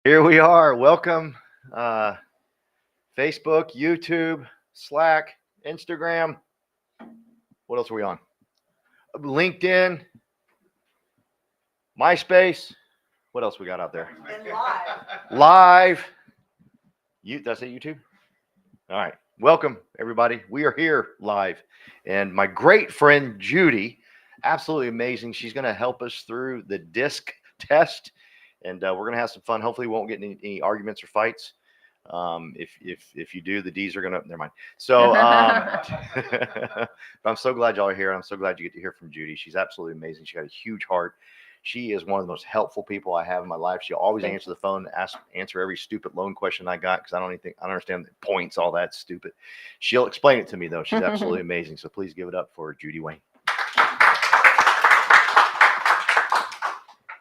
Here we are. Welcome. Uh, Facebook, YouTube, Slack, Instagram. What else are we on? LinkedIn, MySpace. What else we got out there? And live. Live. That's it, YouTube? All right. Welcome, everybody. We are here live. And my great friend, Judy, absolutely amazing. She's going to help us through the disc test. And we're going to have some fun. Hopefully, we won't get any arguments or fights. If you do, the D's are gonna. Never mind. So, but I'm so glad y'all are here. I'm so glad you get to hear from Judy. She's absolutely amazing. She got a huge heart. She is one of the most helpful people I have in my life. She'll always answer the phone, answer every stupid loan question I got because I don't understand the points. All that stupid. She'll explain it to me though. She's absolutely amazing. So please give it up for Judy Wang.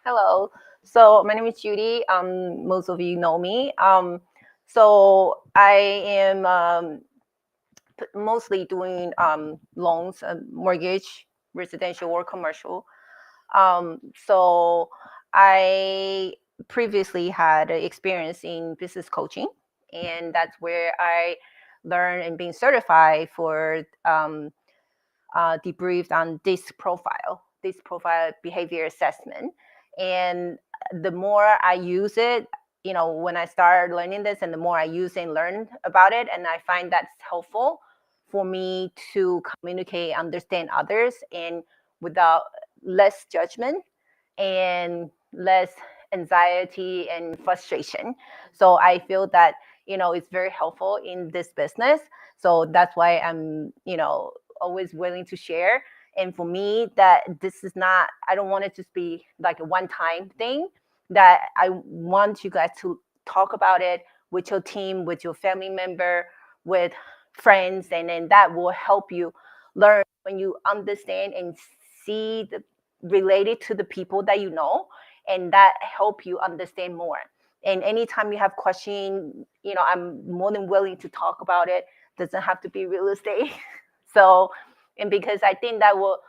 Hello. So my name is Judy. Most of you know me. So I am mostly doing loans, mortgage, residential or commercial. So I previously had experience in business coaching, and that's where I learned and being certified for debriefed on DISC profile behavior assessment. And the more I use it, when I started learning this and the more I use and learn about it, and I find that's helpful for me to communicate, understand others, and without less judgment and less anxiety and frustration. So I feel that, it's very helpful in this business. So that's why I'm, always willing to share. And for me, that this is not, I don't want it to be like a one-time thing, that I want you guys to talk about it with your team, with your family member, with friends, and then that will help you learn when you understand and see the related to the people that you know, and that help you understand more. And anytime you have question, I'm more than willing to talk about it. Doesn't have to be real estate. So, and because I think that will,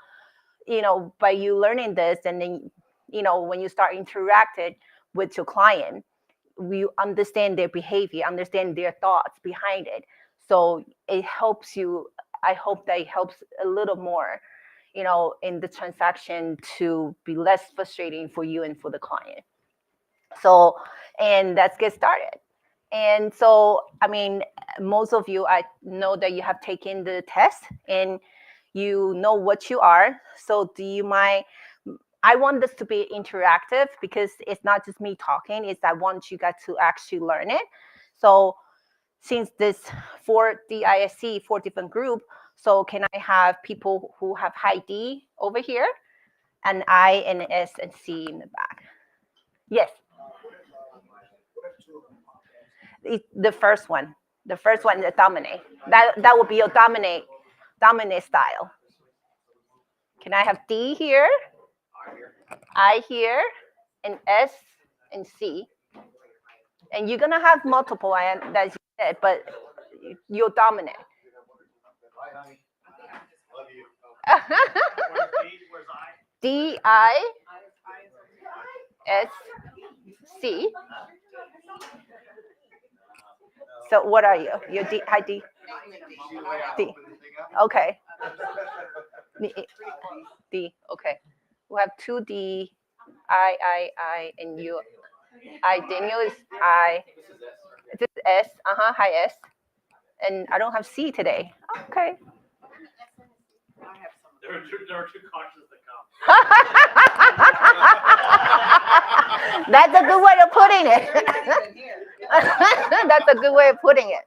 by you learning this, and then, when you start interacting with your client, you understand their behavior, understand their thoughts behind it. So it helps you. I hope that it helps a little more, in the transaction to be less frustrating for you and for the client. So, and let's get started. And so, I mean, most of you, I know that you have taken the test and you know what you are. So do you mind? I want this to be interactive because it's not just me talking, it's I want you guys to actually learn it. So since this for DISC, 4 different group, so can I have people who have high D over here and I and S and C in the back? Yes. The first one, the dominate. That would be your dominate style. Can I have D here, I here, and S and C? And you're gonna have multiple, as you said, but you're dominant. D I S C. So what are you? You're D, high D. D. Okay. D. Okay. We have 2D. I, and you. I. Daniel is I. This is S. High S. And I don't have C today. Okay. There are two conscious that come. That's a good way of putting it. That's a good way of putting it.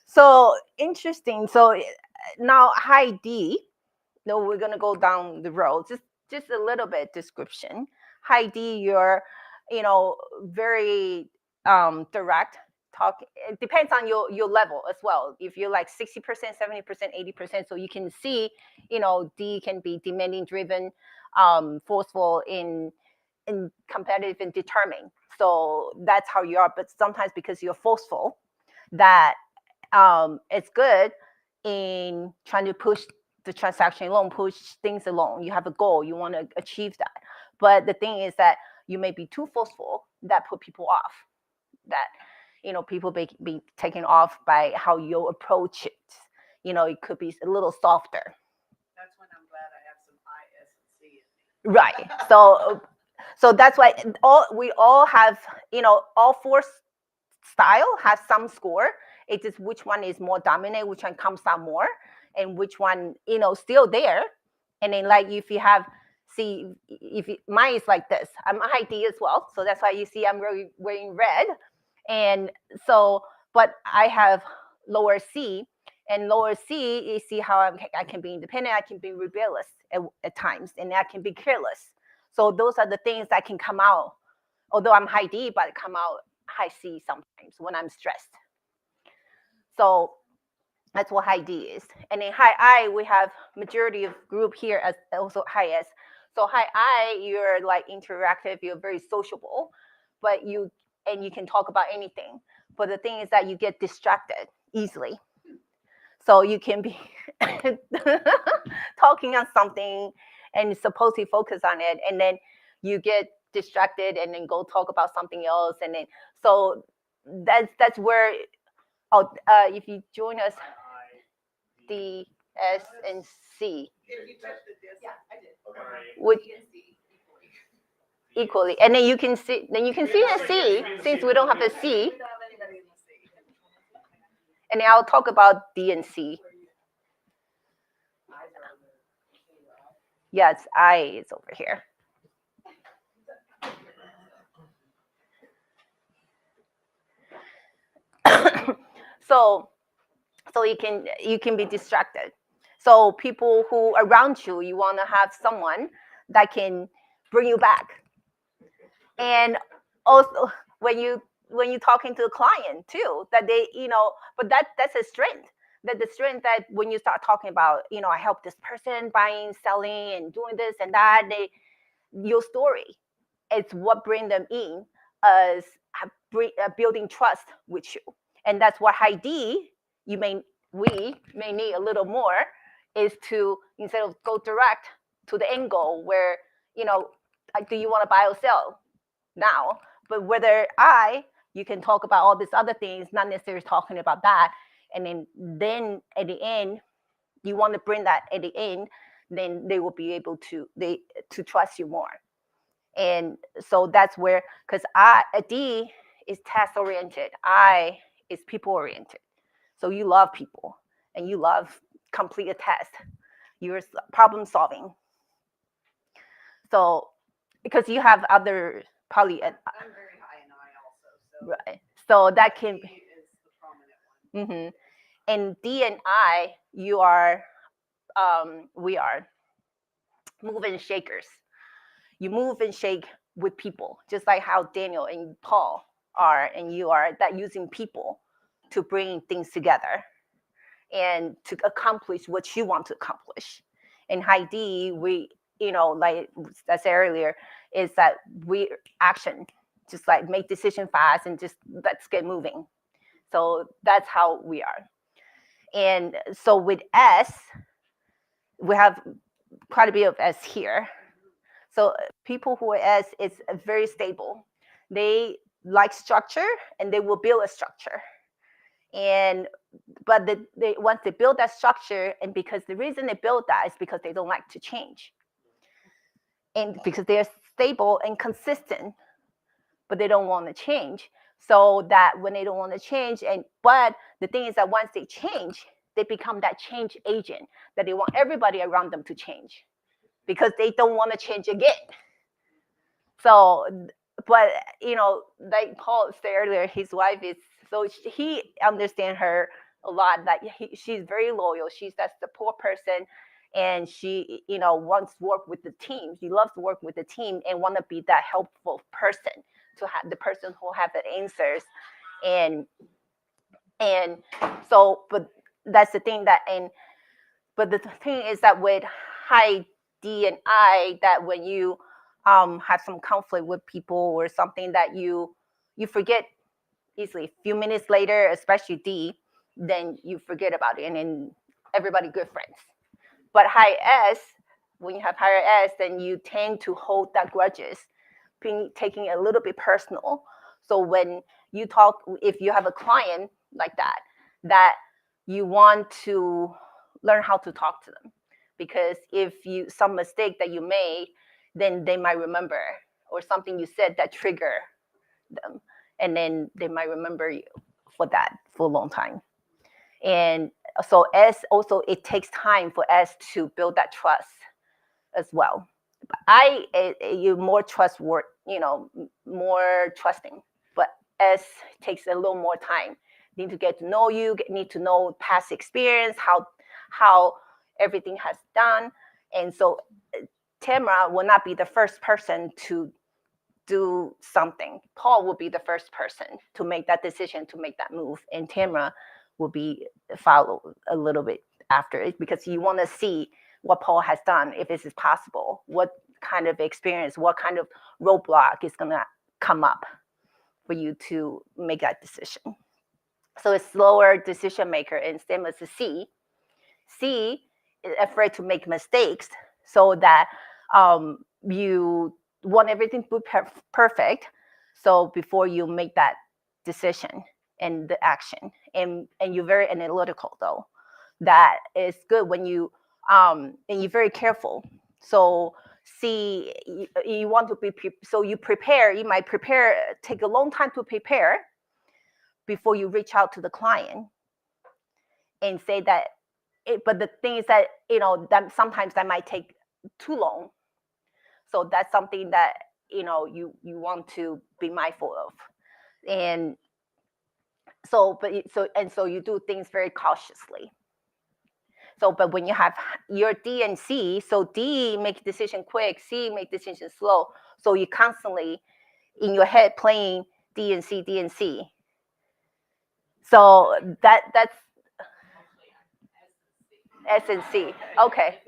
So interesting. So now high D. No, we're gonna go down the road. Just a little bit description. High D, you're, very direct. Talk. It depends on your level as well. If you're like 60%, 70%, 80%, so you can see, D can be demanding, driven, forceful, in competitive and determined. So that's how you are. But sometimes because you're forceful, that it's good in trying to push the transaction along, push things along. You have a goal, you want to achieve that. But the thing is that you may be too forceful, that put people off. That, people be taken off by how you approach it. It could be a little softer. That's when I'm glad I have some I, S, and C in me. Right. So that's why we all have, all four style has some score. It's just which one is more dominant, which one comes out more, and which one, still there. And then, like, if you have, mine is like this. I'm a high D as well, so that's why you see I'm really wearing red. And so, but I have lower C, and lower C, you see how I can be independent, I can be rebellious at times, and I can be careless. So those are the things that can come out, although I'm high D, but it come out high C sometimes when I'm stressed. So that's what high D is. And in high I, we have majority of group here as also high S. So high I, you're like interactive, you're very sociable, but you can talk about anything. But the thing is that you get distracted easily. So you can be talking on something and supposed to focus on it, and then you get distracted and then go talk about something else, and then so that's where if you join us, D, S, and C. If you touch the disc, yeah, I did. Would D and C equally, and then you can see a C since we don't have a C, We don't have anybody in the C. and then I'll talk about D and C. Yeah, it's I is over here. So you can be distracted. So people who around you, you want to have someone that can bring you back. And also when you talking to a client too, that they, but that's a strength. That the strength that when you start talking about, I help this person buying, selling, and doing this and that, your story, it's what bring them in as building trust with you. And that's what high D we may need a little more, is to, instead of go direct to the end goal where, like, do you want to buy or sell now? But whether you can talk about all these other things, not necessarily talking about that. And then at the end, you want to bring that at the end, then they will be able to trust you more. And so that's where, because a D is task oriented, I is people oriented. So you love people and you love complete a task. You're problem solving. So because you have other probably I'm very high in I also. So right. So that can D is the prominent one. And D and I, you are we are moving shakers. You move and shake with people, just like how Daniel and Paul are, and you are, that using people to bring things together and to accomplish what you want to accomplish. In high D, we, like I said earlier, is that we action, just like make decision fast and just let's get moving. So that's how we are. And so with S, we have quite a bit of S here. So people who are S is very stable. They like structure and they will build a structure. But they once they build that structure, and because the reason they build that is because they don't like to change. And because they're stable and consistent, but they don't want to change. So that when they don't want to change, but the thing is that once they change, they become that change agent, that they want everybody around them to change because they don't want to change again. So, but like Paul said earlier, his wife is, so he understands her a lot, that she's very loyal. She's that support person, and she wants to work with the team. She loves to work with the team and want to be that helpful person, to have the person who have the answers. And so, but that's the thing but the thing is that with high D and I, that when you have some conflict with people or something, that you forget easily. A few minutes later, especially D, then you forget about it, and then everybody good friends. But high S, when you have higher S, then you tend to hold that grudges. taking it a little bit personal. So when you talk, if you have a client like that you want to learn how to talk to them, because if you some mistake that you made, then they might remember, or something you said that trigger them, and then they might remember you for that for a long time. And so as also it takes time for us to build that trust as well. You more trustworthy, more trusting, but as takes a little more time. Need to get to know you, need to know past experience, how everything has done. And so Tamara will not be the first person to do something. Paul will be the first person to make that decision, to make that move, and Tamara will be follow a little bit after it, because you want to see what Paul has done, if this is possible, what kind of experience, what kind of roadblock is going to come up for you to make that decision. So a slower decision maker, and same as a C. C is afraid to make mistakes, so that you want everything to be perfect. So before you make that decision and the action, and you're very analytical though. That is good when you and you're very careful. So see, you want to be so you prepare. You might prepare, take a long time to prepare before you reach out to the client and say that. But the thing is that that sometimes that might take too long. So that's something that you want to be mindful of. And so so you do things very cautiously. So but when you have your D and C, so D make decision quick, C make decision slow. So you constantly in your head playing D and C, D and C. So that's S and C. Okay.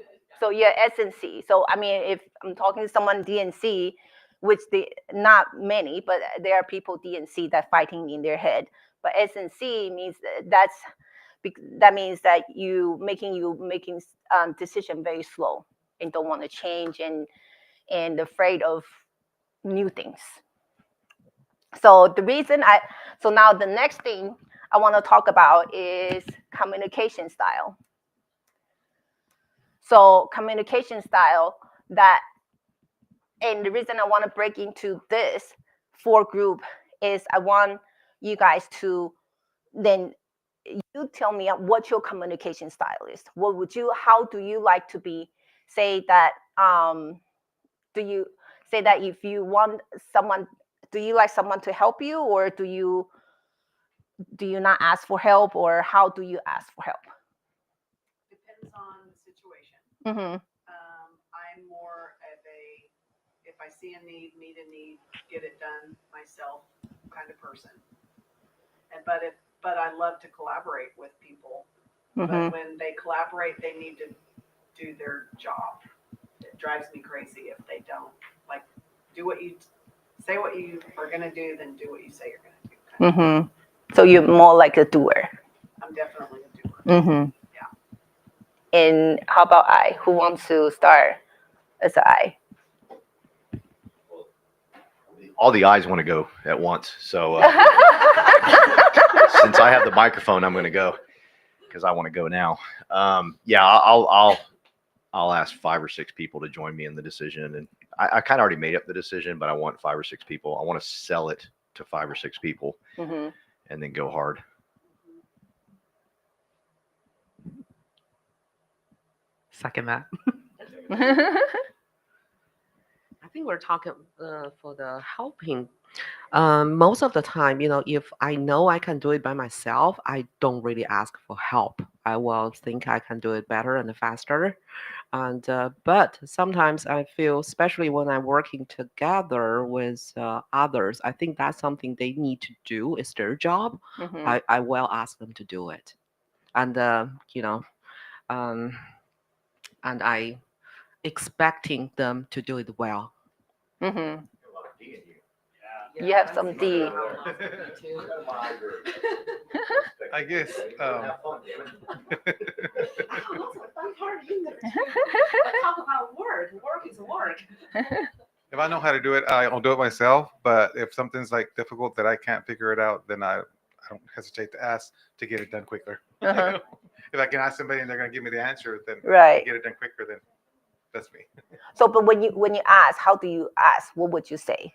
So yeah, S and C. So I mean, if I'm talking to someone D and C, which not many, but there are people D and C that fighting in their head. But S and C means that means that you making decision very slow and don't want to change and afraid of new things. So now the next thing I want to talk about is communication style. So communication style and the reason I want to break into this 4 group is I want you guys to then you tell me what your communication style is. How do you like to be? Say that do you say that if you want someone, do you like someone to help you, or do you not ask for help, or how do you ask for help? Depends on the situation. Mm-hmm. I'm more of if I see a need, meet a need, get it done myself kind of person. But I love to collaborate with people. Mm-hmm. But when they collaborate, they need to do their job. It drives me crazy if they don't. Like, say what you are going to do, then do what you say you're going to do. Mm-hmm. So you're more like a doer. I'm definitely a doer. Mm-hmm. Yeah. And how about I? Who wants to start as I? All the eyes want to go at once. So since I have the microphone, I'm going to go because I want to go now. Yeah, I'll ask 5 or 6 people to join me in the decision, and I kind of already made up the decision, but I want 5 or 6 people. I want to sell it to 5 or 6 people, Mm-hmm. and then go hard. Second that. I think we're talking for the helping. Most of the time, if I know I can do it by myself, I don't really ask for help. I will think I can do it better and faster. And but sometimes I feel, especially when I'm working together with others, I think that's something they need to do. It's their job. Mm-hmm. I will ask them to do it, and um, and I expecting them to do it well. Mm-hmm. Yeah. You have some D. I guess. Talk about work. Work is work. If I know how to do it, I'll do it myself. But if something's like difficult that I can't figure it out, then I don't hesitate to ask to get it done quicker. Uh-huh. If I can ask somebody and they're going to give me the answer, then Right. get it done quicker. Then that's me. So, but when you ask, how do you ask? What would you say?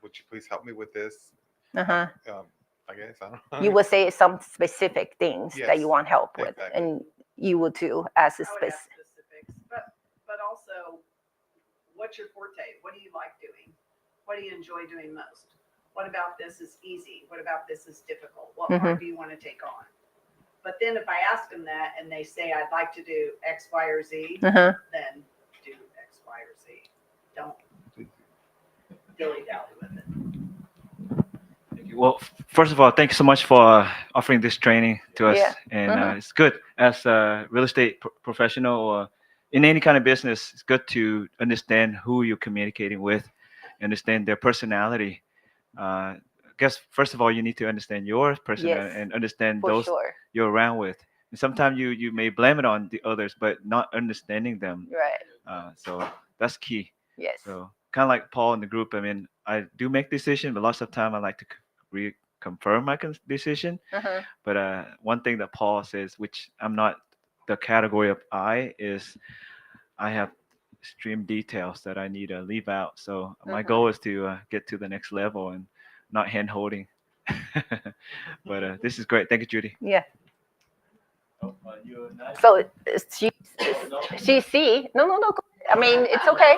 Would you please help me with this? Uh-huh. I guess I don't know. You would say some specific things that you Yes, want help with, exactly. and you would too ask a I would ask specific. specifics, but also, what's your forte? What do you like doing? What do you enjoy doing most? What about this is easy? What about this is difficult? What part do you want to take on? But then if I ask them that and they say I'd like to do X, Y, or Z, Uh-huh. then do X, Y, or Z. Don't dilly-dally with it. Well, first of all, thank you so much for offering this training to us, Yeah. and Uh-huh. it's good as a real estate professional or in any kind of business. It's good to understand who you're communicating with, understand their personality. I guess first of all, you need to understand your personality Yes, and understand for those sure. you're around with. And sometimes you may blame it on the others, but not understanding them. Right. So that's key. Yes. So kind of like Paul in the group. I mean, I do make decisions, but lots of time I like to reconfirm my decision. Uh-huh. But one thing that Paul says, which I'm not the category of I, is I have extreme details that I need to leave out. So my Mhm. goal is to get to the next level and not hand holding. But this is great. Thank you, Judy. Yeah. Oh, you're nice. So she see no. I mean, it's okay.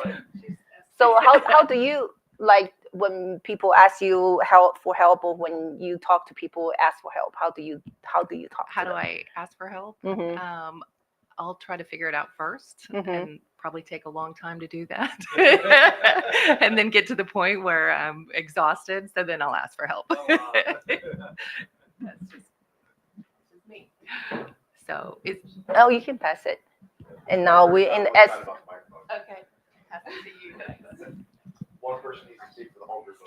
So how do you like when people ask you help or when you talk to people ask for help? How do you talk How to do them? I ask for help? Mm-hmm. I'll try to figure it out 1st Mhm. and probably take a long time to do that. And then get to the point where I'm exhausted. So then I'll ask for help. That's just me. So it's Oh, you can pass it. And now we're in S. okay. Have to see you. One person needs to speak for the whole group.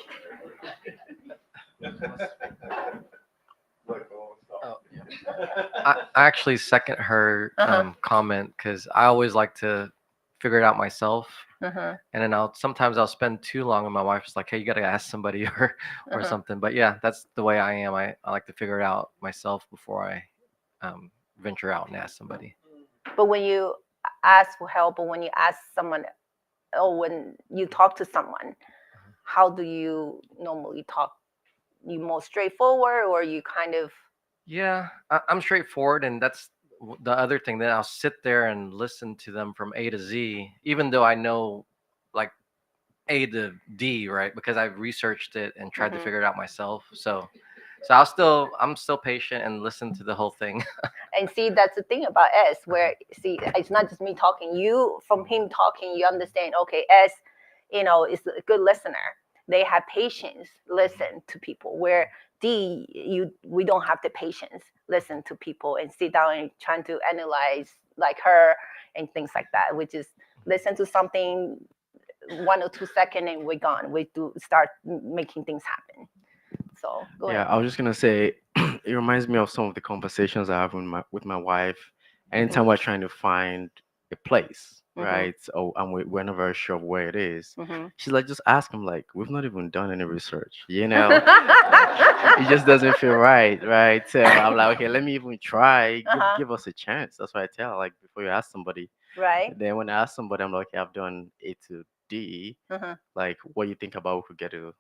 I actually second her Uh-huh. comment because I always like to figure it out myself, Uh-huh. and then sometimes I'll spend too long, and my wife's like, "Hey, you gotta ask somebody or Uh-huh. something." But yeah, that's the way I am. I like to figure it out myself before I venture out and ask somebody. But when you ask for help or when you ask someone or when you talk to someone, how do you normally talk? You more straightforward or you kind of Yeah, I'm straightforward, and that's the other thing. That I'll sit there and listen to them from A to Z, even though I know like A to D, right? Because I've researched it and tried to Mhm. figure it out myself. So I'm still patient and listen to the whole thing. and see that's the thing about S where see it's not just me talking. You from him talking, you understand, okay, S, is a good listener. They have patience, listen to people. Where D, we don't have the patience, listen to people and sit down and trying to analyze like her and things like that. We just listen to something 1 or 2 seconds and we're gone. We do start making things happen. So go Yeah, ahead. I was just gonna say, it reminds me of some of the conversations I have with my wife. Anytime we're trying to find a place, Mhm. right? Oh, and we're not very sure of where it is. Mhm. She's like, just ask him. Like, we've not even done any research, you know? Like, it just doesn't feel right, right? So I'm like, okay, let me even try. Uh-huh. Give us a chance. That's what I tell. Like, before you ask somebody. Right. Then when I ask somebody, I'm like, okay, I've done A to D. Uh-huh. Like, what do you think about if we get to,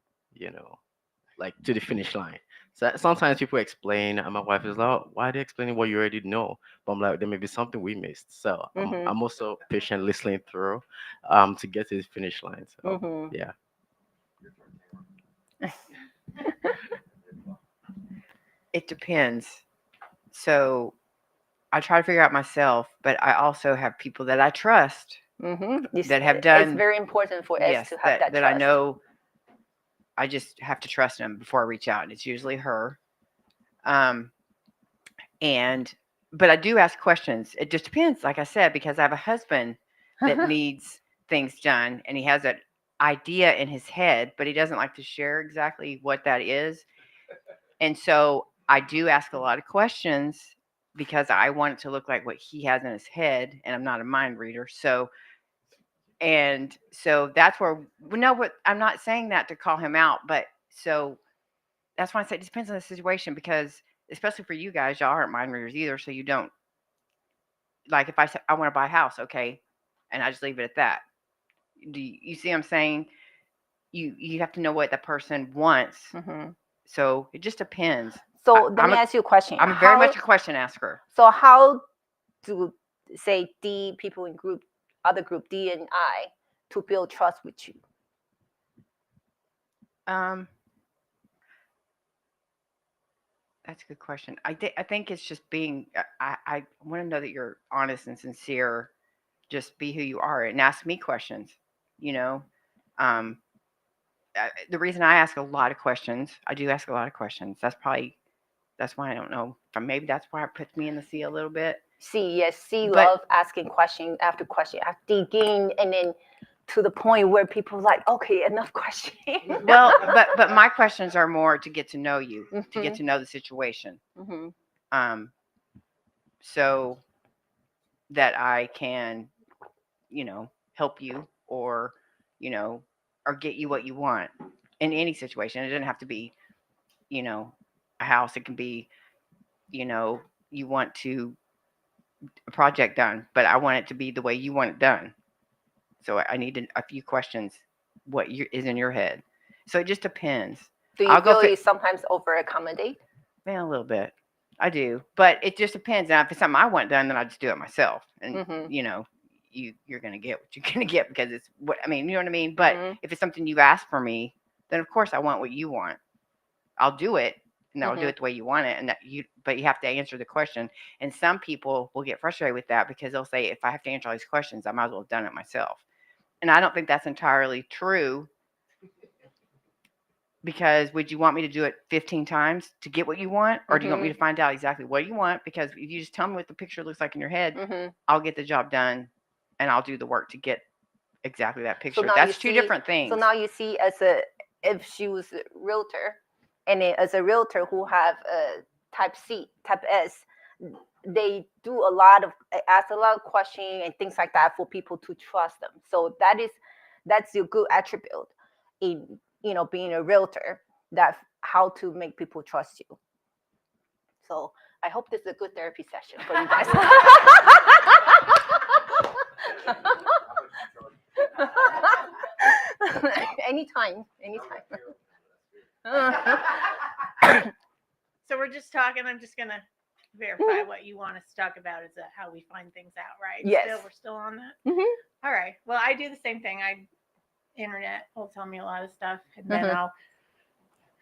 like to the finish line? So sometimes people explain, and my wife is like, "Oh, why are they explaining what you already know?" But I'm like, there may be something we missed. So Mhm. I'm also patient listening through, to get to the finish line. So Mhm. yeah. It depends. So I try to figure out myself, but I also have people that I trust that have It's done, very important for us yes, to have that that I trust. know. I just have to trust them before I reach out, and it's usually her. Um, and but I do ask questions. It just depends, like I said, because I have a husband that needs things done, and he has an idea in his head, but he doesn't like to share exactly what that is. And so I do ask a lot of questions because I want it to look like what he has in his head, and I'm not a mind reader. So And so that's where, no, what I'm not saying that to call him out, but so that's why I said it depends on the situation, because especially for you guys, y'all aren't mind readers either. So you don't, like, if I say I want to buy a house, okay, and I just leave it at that. You see what I'm saying? You have to know what the person wants. Mhm. So it just depends. So let I'm me a- ask you a question. I'm very How- much a question asker. So how do, say, D people in group, other group D and I, to build trust with you? That's a good question. I think it's just being. I want to know that you're honest and sincere. Just be who you are and ask me questions. You know, um, the reason I ask a lot of questions, I do ask a lot of questions. That's why I don't know. Maybe that's why it puts me in the sea a little bit. C, yes, C But- love asking question after question, after digging, and then to the point where people like, okay, enough question. Well, but my questions are more to get to know you, to get to know the situation. Mhm. So that I can, help you, or, or get you what you want in any situation. It doesn't have to be, a house. It can be, you want a project done, but I want it to be the way you want it done. So I need a few questions. What is in your head? So it just depends. Do you I'll go feel you sometimes over accommodate? Yeah, a little bit. I do, but it just depends. Now, if it's something I want done, then I just do it myself. And Mhm. You're gonna get what you're gonna get, because it's what I mean. You know what I mean? But Mhm. if it's something you've asked for me, then of course I want what you want. I'll do it, and I'll do Mhm. it the way you want it. But you have to answer the question. And some people will get frustrated with that, because they'll say, if I have to answer all these questions, I might as well have done it myself. And I don't think that's entirely true. Because would you want me to do it 15 times to get what you want? Or do you want me to find out exactly what you want? Because if you just tell me what the picture looks like in your head, Mhm. I'll get the job done, and I'll do the work to get exactly that picture. now That's you two see- different things. So now you see, if she was a realtor, and then as a realtor who have a type C, type S, they do ask a lot of questions and things like that for people to trust them. So that's your good attribute in being a realtor, that how to make people trust you. So I hope this is a good therapy session for you guys. anytime. So we're just talking. I'm just gonna verify what you want us to talk about. Is that how we find things out, right? Yes. We're still on that. Mhm. All right. Well, I do the same thing. Internet will tell me a lot of stuff, and then Mhm.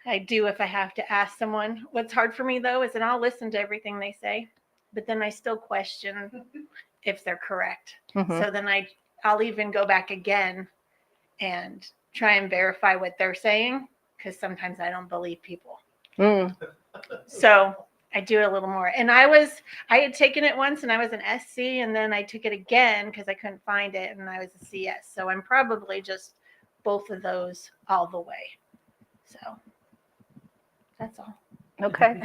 I do if I have to ask someone. What's hard for me though is that I'll listen to everything they say, but then I still question if they're correct. Mhm. So then I'll even go back again and try and verify what they're saying, because sometimes I don't believe people. Mm. So I do it a little more. And I had taken it once, and I was an SC, and then I took it again because I couldn't find it, and I was a CS. So I'm probably just both of those all the way. So that's all. Okay.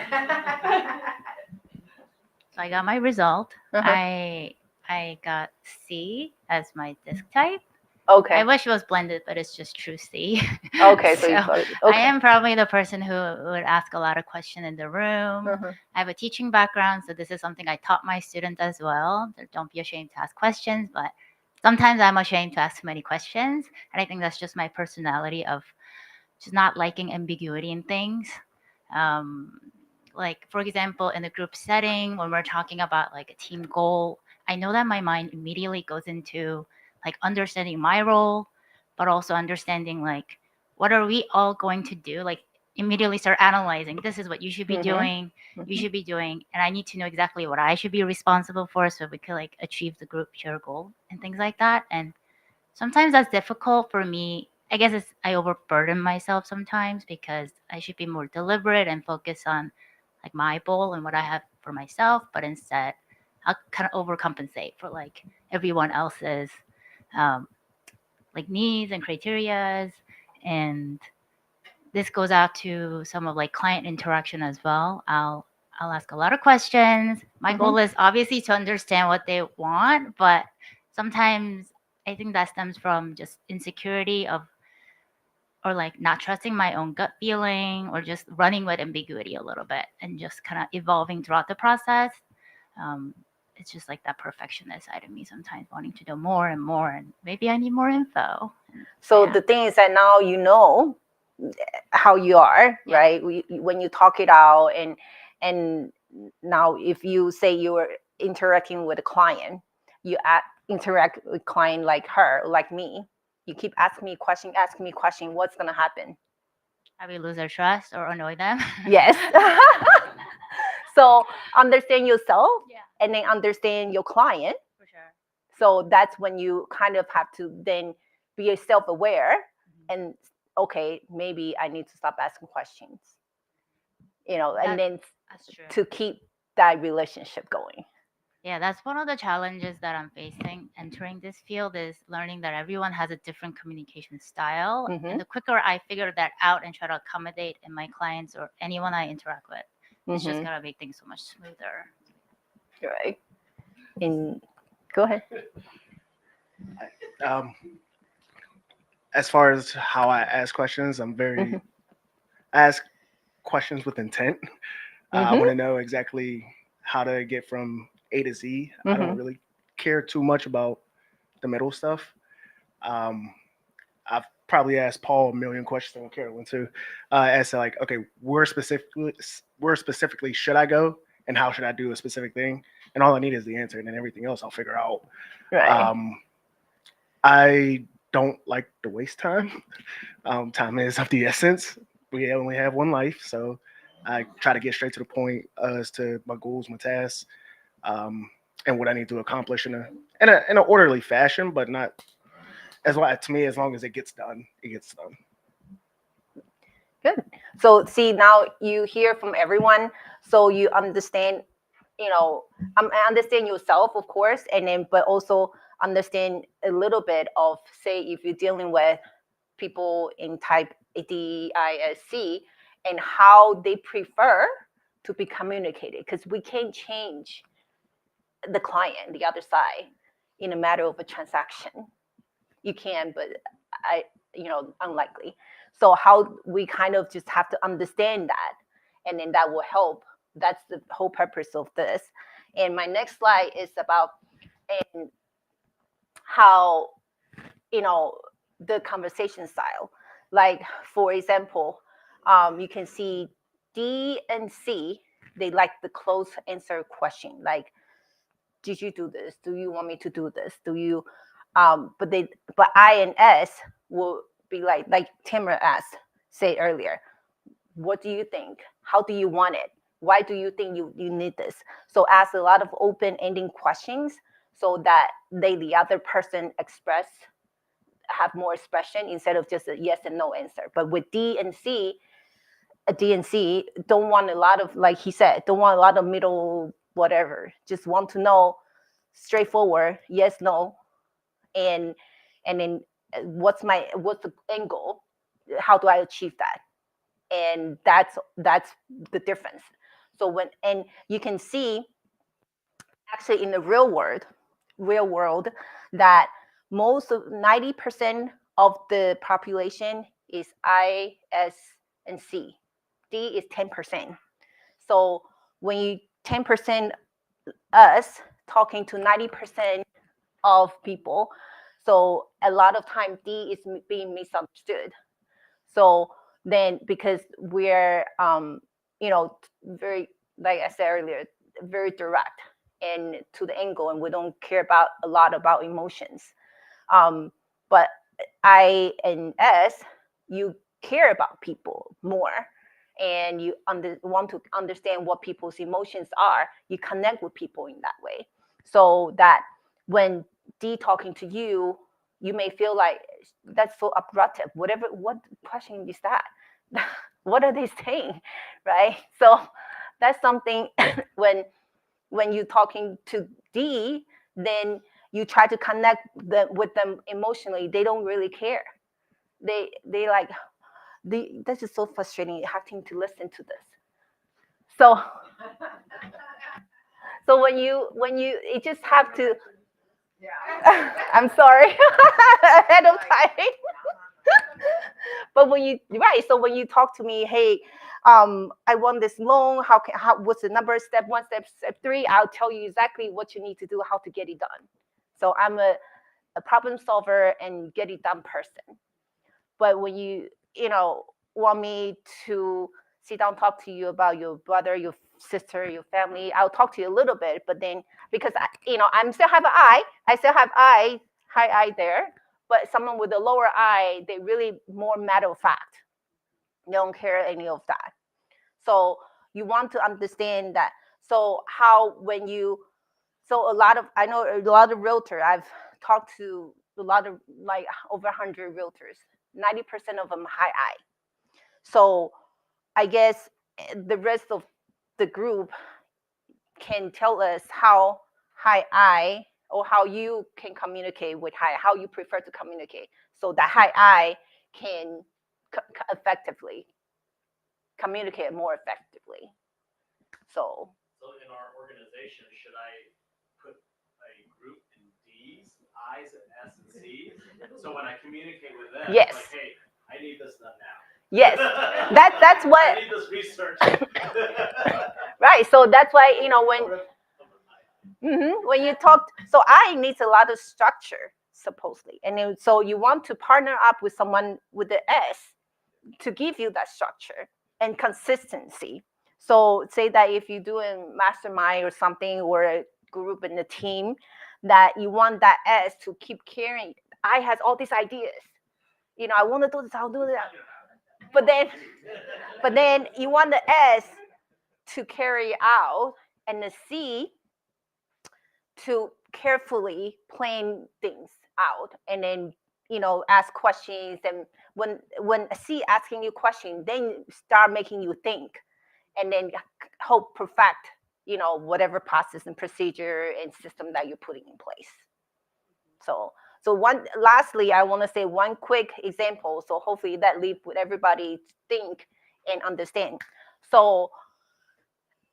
So I got my result. Uh-huh. I got C as my disc type. Okay. I wish it was blended, but it's just true C. Okay. So, So okay. I am probably the person who would ask a lot of questions in the room. Uh-huh. I have a teaching background, so this is something I taught my students as well. Don't be ashamed to ask questions, but sometimes I'm ashamed to ask too many questions. And I think that's just my personality of just not liking ambiguity in things. Like, for example, in a group setting, when we're talking about like a team goal, I know that my mind immediately goes into like understanding my role, but also understanding like what are we all going to do? Like immediately start analyzing, this is what you should be doing, you should be doing, and I need to know exactly what I should be responsible for so we could like achieve the group share goal and things like that. And sometimes that's difficult for me. I guess I overburden myself sometimes because I should be more deliberate and focus on like my goal and what I have for myself, but instead I'll kind of overcompensate for like everyone else's like needs and criterias. And this goes out to some of like client interaction as well. I'll ask a lot of questions. My goal is obviously to understand what they want, but sometimes I think that stems from just insecurity of, or like not trusting my own gut feeling, or just running with ambiguity a little bit and just kind of evolving throughout the process. Um, it's just like that perfectionist side of me sometimes wanting to know more and more, and maybe I need more info. So Yeah. the thing is that now you know how you are, Yeah. right? When you talk it out, and now if you say you're interacting with a client, you interact with client like her, like me. You keep asking me question. What's gonna happen? I will lose their trust or annoy them. Yes. So understand yourself, Yeah. and then understand your client. For sure. So that's when you kind of have to then be self-aware and okay, maybe I need to stop asking questions, and then That's true. to keep that relationship going. Yeah, that's one of the challenges that I'm facing entering this field, is learning that everyone has a different communication style. Mhm. And the quicker I figure that out and try to accommodate in my clients or anyone I interact with, it's just Mhm. gonna make things so much smoother. Right. And go ahead. Um, as far as how I ask questions, I'm very Mhm. I ask questions with intent. I want Mhm. to know exactly how to get from A to Z. I don't Mhm. really care too much about the middle stuff. Um, I've probably asked Paul a million questions and Carolyn too, as to like, okay, where specifically should I go, and how should I do a specific thing, and all I need is the answer, and then everything else I'll figure out. Right. I don't like to waste time. Time is of the essence. We only have one life, so I try to get straight to the point as to my goals, my tasks, um, and what I need to accomplish in an orderly fashion, but not as well to me. As long as it gets done, it gets done. Good. So see, now you hear from everyone, so you understand. I understand yourself, of course, and then but also understand a little bit of, say, if you're dealing with people in type DISC and how they prefer to be communicated, because we can't change the client, the other side, in a matter of a transaction. You can, but unlikely. So how we kind of just have to understand that, and then that will help. That's the whole purpose of this. And my next slide is about and how the conversation style. Like for example, you can see D and C. They like the close answer question, like, "Did you do this? Do you want me to do this? Do you?" But I and S will be like Timur asked, said earlier. What do you think? How do you want it? Why do you think you need this? So ask a lot of open-ending questions so that the other person have more expression instead of just a yes and no answer. But with D and C, don't want a lot of, like he said, don't want a lot of middle whatever. Just want to know straightforward, yes, no, and then what's the end goal? How do I achieve that? And that's the difference. So and you can see actually in the real world that most of 90% of the population is I, S, and C. D is 10%. So when you 10% us talking to 90% of people, so a lot of time D is being misunderstood. So then because we're very, like I said earlier, very direct and to the angle, and we don't care about a lot about emotions. But I and S, you care about people more, and you want to understand what people's emotions are. You connect with people in that way, so that when D talking to you, you may feel like that's so abruptive. What question is that? What are they saying, right? So that's something when you're talking to D, then you try to connect with them emotionally. They don't really care. They like this is so frustrating having to listen to this. So when you just have to I'm sorry ahead of time. But when you right, so when you talk to me, hey, I want this loan. How what's the number? Step one, step three. I'll tell you exactly what you need to do, how to get it done. So I'm a problem solver and get it done person. But when you know want me to sit down talk to you about your brother, your sister, your family, I'll talk to you a little bit. But then because I'm still have an eye, I still have high eye there. But someone with a lower eye, they really more matter of fact. They don't care any of that. So you want to understand that. So how when you so a lot of I know a lot of realtor. I've talked to a lot of like over 100 realtors. 90% of them high eye. So I guess the rest of the group can tell us how high eye or how you can communicate with high, how you prefer to communicate, so that high eye can effectively communicate more effectively. So So in our organization, should I put a group in D's, I's, and S and C's? So when I communicate with them, yes, it's like, hey, I need this done now. yes, that's what I need this research. right. So that's why when you talk, so I needs a lot of structure supposedly, and so you want to partner up with someone with the S to give you that structure and consistency. So say that if you do a mastermind or something or a group in the team, that you want that S to keep carrying. I has all these ideas. I want to do this, I'll do that. But then you want the S to carry out and the C to carefully plan things out, and then ask questions. And when C asking you questions, then start making you think, and then hope perfect whatever process and procedure and system that you're putting in place. So lastly, I want to say one quick example, so hopefully that leave with everybody to think and understand. So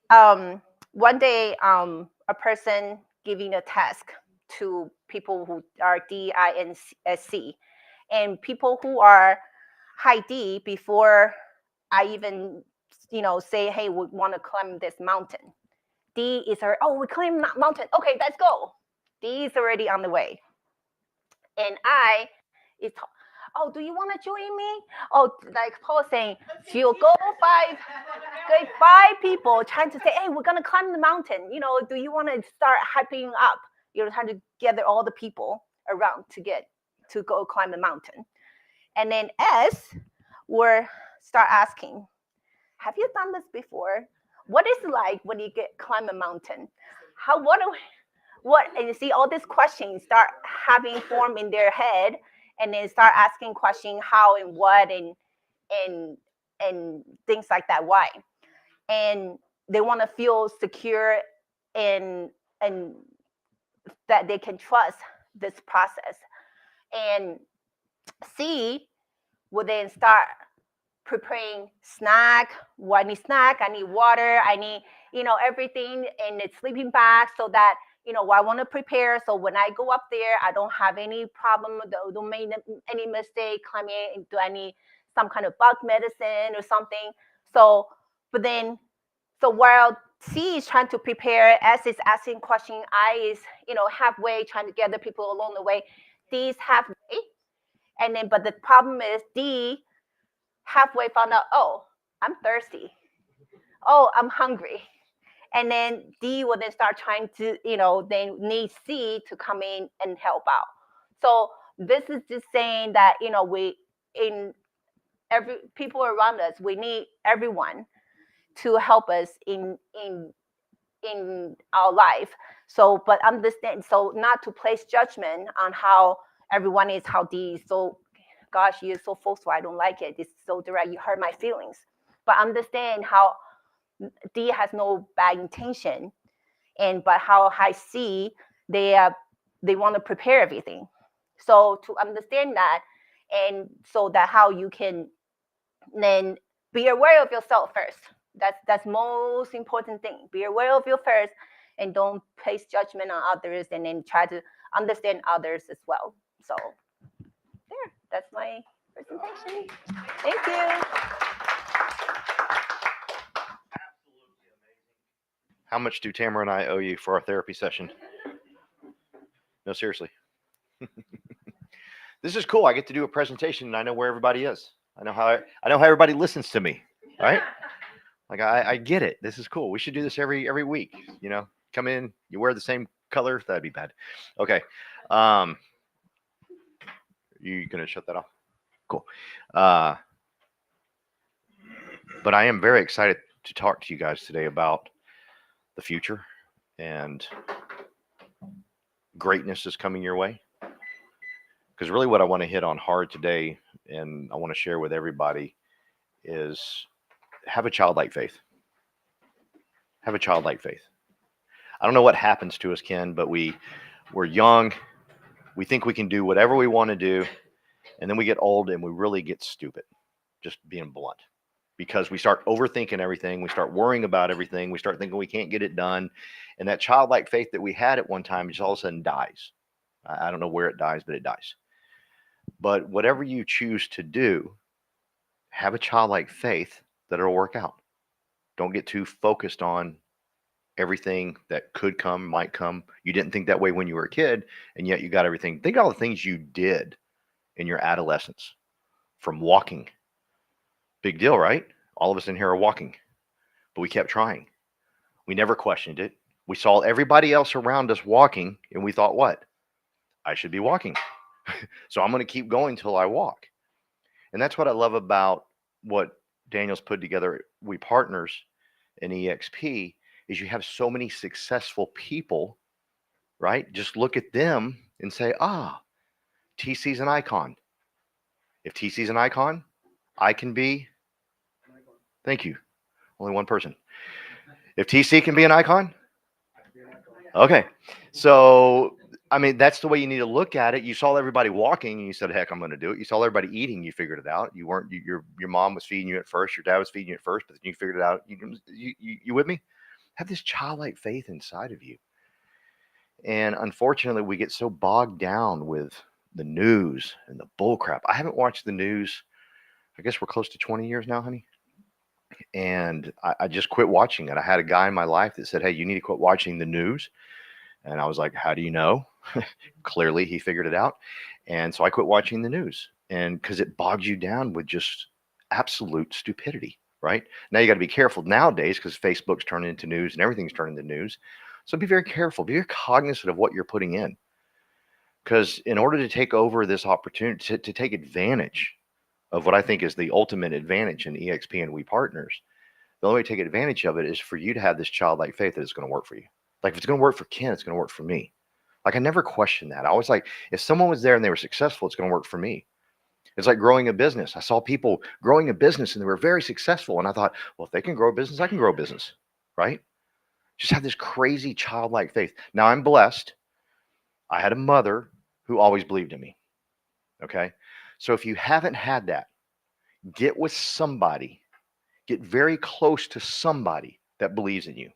one day, a person giving a task to people who are D, I, and C, and people who are high D, before I even say, hey, we want to climb this mountain. D is already, oh, we climb that mountain. Okay, let's go. D is already on the way. And I is, oh, do you want to join me? Oh, like Paul saying, if you go five people trying to say, hey, we're gonna climb the mountain. Do you want to start hyping up? You're trying to gather all the people around to go climb the mountain. And then S, we're start asking, have you done this before? What is it like when you climb a mountain? And you see all these questions start having form in their head, and then start asking questions how and what and things like that. Why? And they want to feel secure and that they can trust this process. And C will then start preparing snack. What I need snack, I need water, I need everything in the sleeping bag, so that I want to prepare, so when I go up there I don't have any problem, don't make any mistake climbing. Do I need some kind of bug medicine or something? So while C is trying to prepare, S is asking question, I is halfway trying to gather people along the way, D is halfway. And then but the problem is D halfway found out, oh, I'm thirsty, oh, I'm hungry. And then D will then start trying to, then need C to come in and help out. So this is just saying that, we in every people around us, we need everyone to help us in our life. So, but understand, so not to place judgment on how everyone is, how D is so, gosh, you're so forceful, I don't like it. It's so direct, you hurt my feelings. But understand how D has no bad intention, but how high C, they want to prepare everything. So to understand that, and so that how you can then be aware of yourself first. That's most important thing. Be aware of you first, and don't place judgment on others, and then try to understand others as well. So there, that's my presentation. Thank you. How much do Tamara and I owe you for our therapy session? No, seriously. This is cool. I get to do a presentation and I know where everybody is. I know how everybody listens to me, right? Like I get it. This is cool. We should do this every week. You know, come in, you wear the same color. That'd be bad. Okay. You gonna shut that off? Cool. But I am very excited to talk to you guys today about the future, and greatness is coming your way. Because really what I want to hit on hard today, and I want to share with everybody, is have a childlike faith. Have a childlike faith. I don't know what happens to us, Ken, but we're young. We think we can do whatever we want to do. And then we get old and we really get stupid, just being blunt. Because we start overthinking everything. We start worrying about everything. We start thinking we can't get it done. And that childlike faith that we had at one time just all of a sudden dies. I don't know where it dies, but it dies. But whatever you choose to do, have a childlike faith that it'll work out. Don't get too focused on everything that could come, might come. You didn't think that way when you were a kid, and yet you got everything. Think of all the things you did in your adolescence, from walking. Big deal, right? All of us in here are walking, but we kept trying. We never questioned it. We saw everybody else around us walking, and we thought, what? I should be walking. So I'm going to keep going till I walk. And that's what I love about what Daniel's put together, We Partners in EXP, is you have so many successful people, right? Just look at them and say, TC's an icon. If TC's an icon, I can be. Thank you. Only one person. If TC can be an icon, okay. So, I mean, that's the way you need to look at it. You saw everybody walking and you said, heck, I'm going to do it. You saw everybody eating, you figured it out. You weren't, your mom was feeding you at first, your dad was feeding you at first, but then you figured it out. You with me? Have this childlike faith inside of you. And unfortunately, we get so bogged down with the news and the bull crap. I haven't watched the news. I guess we're close to 20 years now, honey. And I just quit watching it. I had a guy in my life that said, hey, you need to quit watching the news. And I was like, how do you know? Clearly, he figured it out. And so I quit watching the news. And because it bogs you down with just absolute stupidity, right? Now you got to be careful nowadays because Facebook's turned into news and everything's turned into news. So be very careful. Be very cognizant of what you're putting in. Because in order to take over this opportunity, to take advantage of what I think is the ultimate advantage in EXP and We Partners, the only way to take advantage of it is for you to have this childlike faith that it's going to work for you. Like if it's going to work for Ken, it's going to work for me. Like I never questioned that. I was like, if someone was there and they were successful, it's going to work for me. It's like growing a business. I saw people growing a business and they were very successful. And I thought, well, if they can grow a business, I can grow a business, right? Just have this crazy childlike faith. Now I'm blessed. I had a mother who always believed in me. Okay. So if you haven't had that, get with somebody, get very close to somebody that believes in you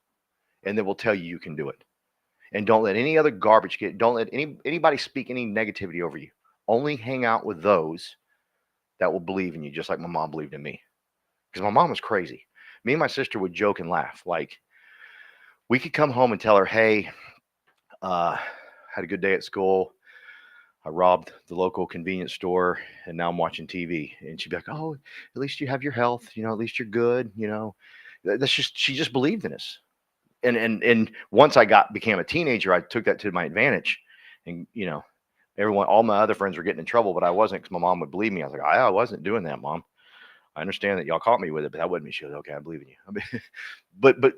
and that will tell you you can do it. And don't let any other garbage don't let anybody speak any negativity over you. Only hang out with those that will believe in you, just like my mom believed in me. Because my mom was crazy. Me and my sister would joke and laugh. Like we could come home and tell her, hey, had a good day at school. I robbed the local convenience store and now I'm watching TV. And she'd be like, oh, at least you have your health. You know, at least you're good. You know, she just believed in us. And once I became a teenager, I took that to my advantage. And, you know, all my other friends were getting in trouble, but I wasn't because my mom would believe me. I was like, I wasn't doing that, Mom. I understand that y'all caught me with it, but that wasn't me. She was okay. I believe in you. I mean, but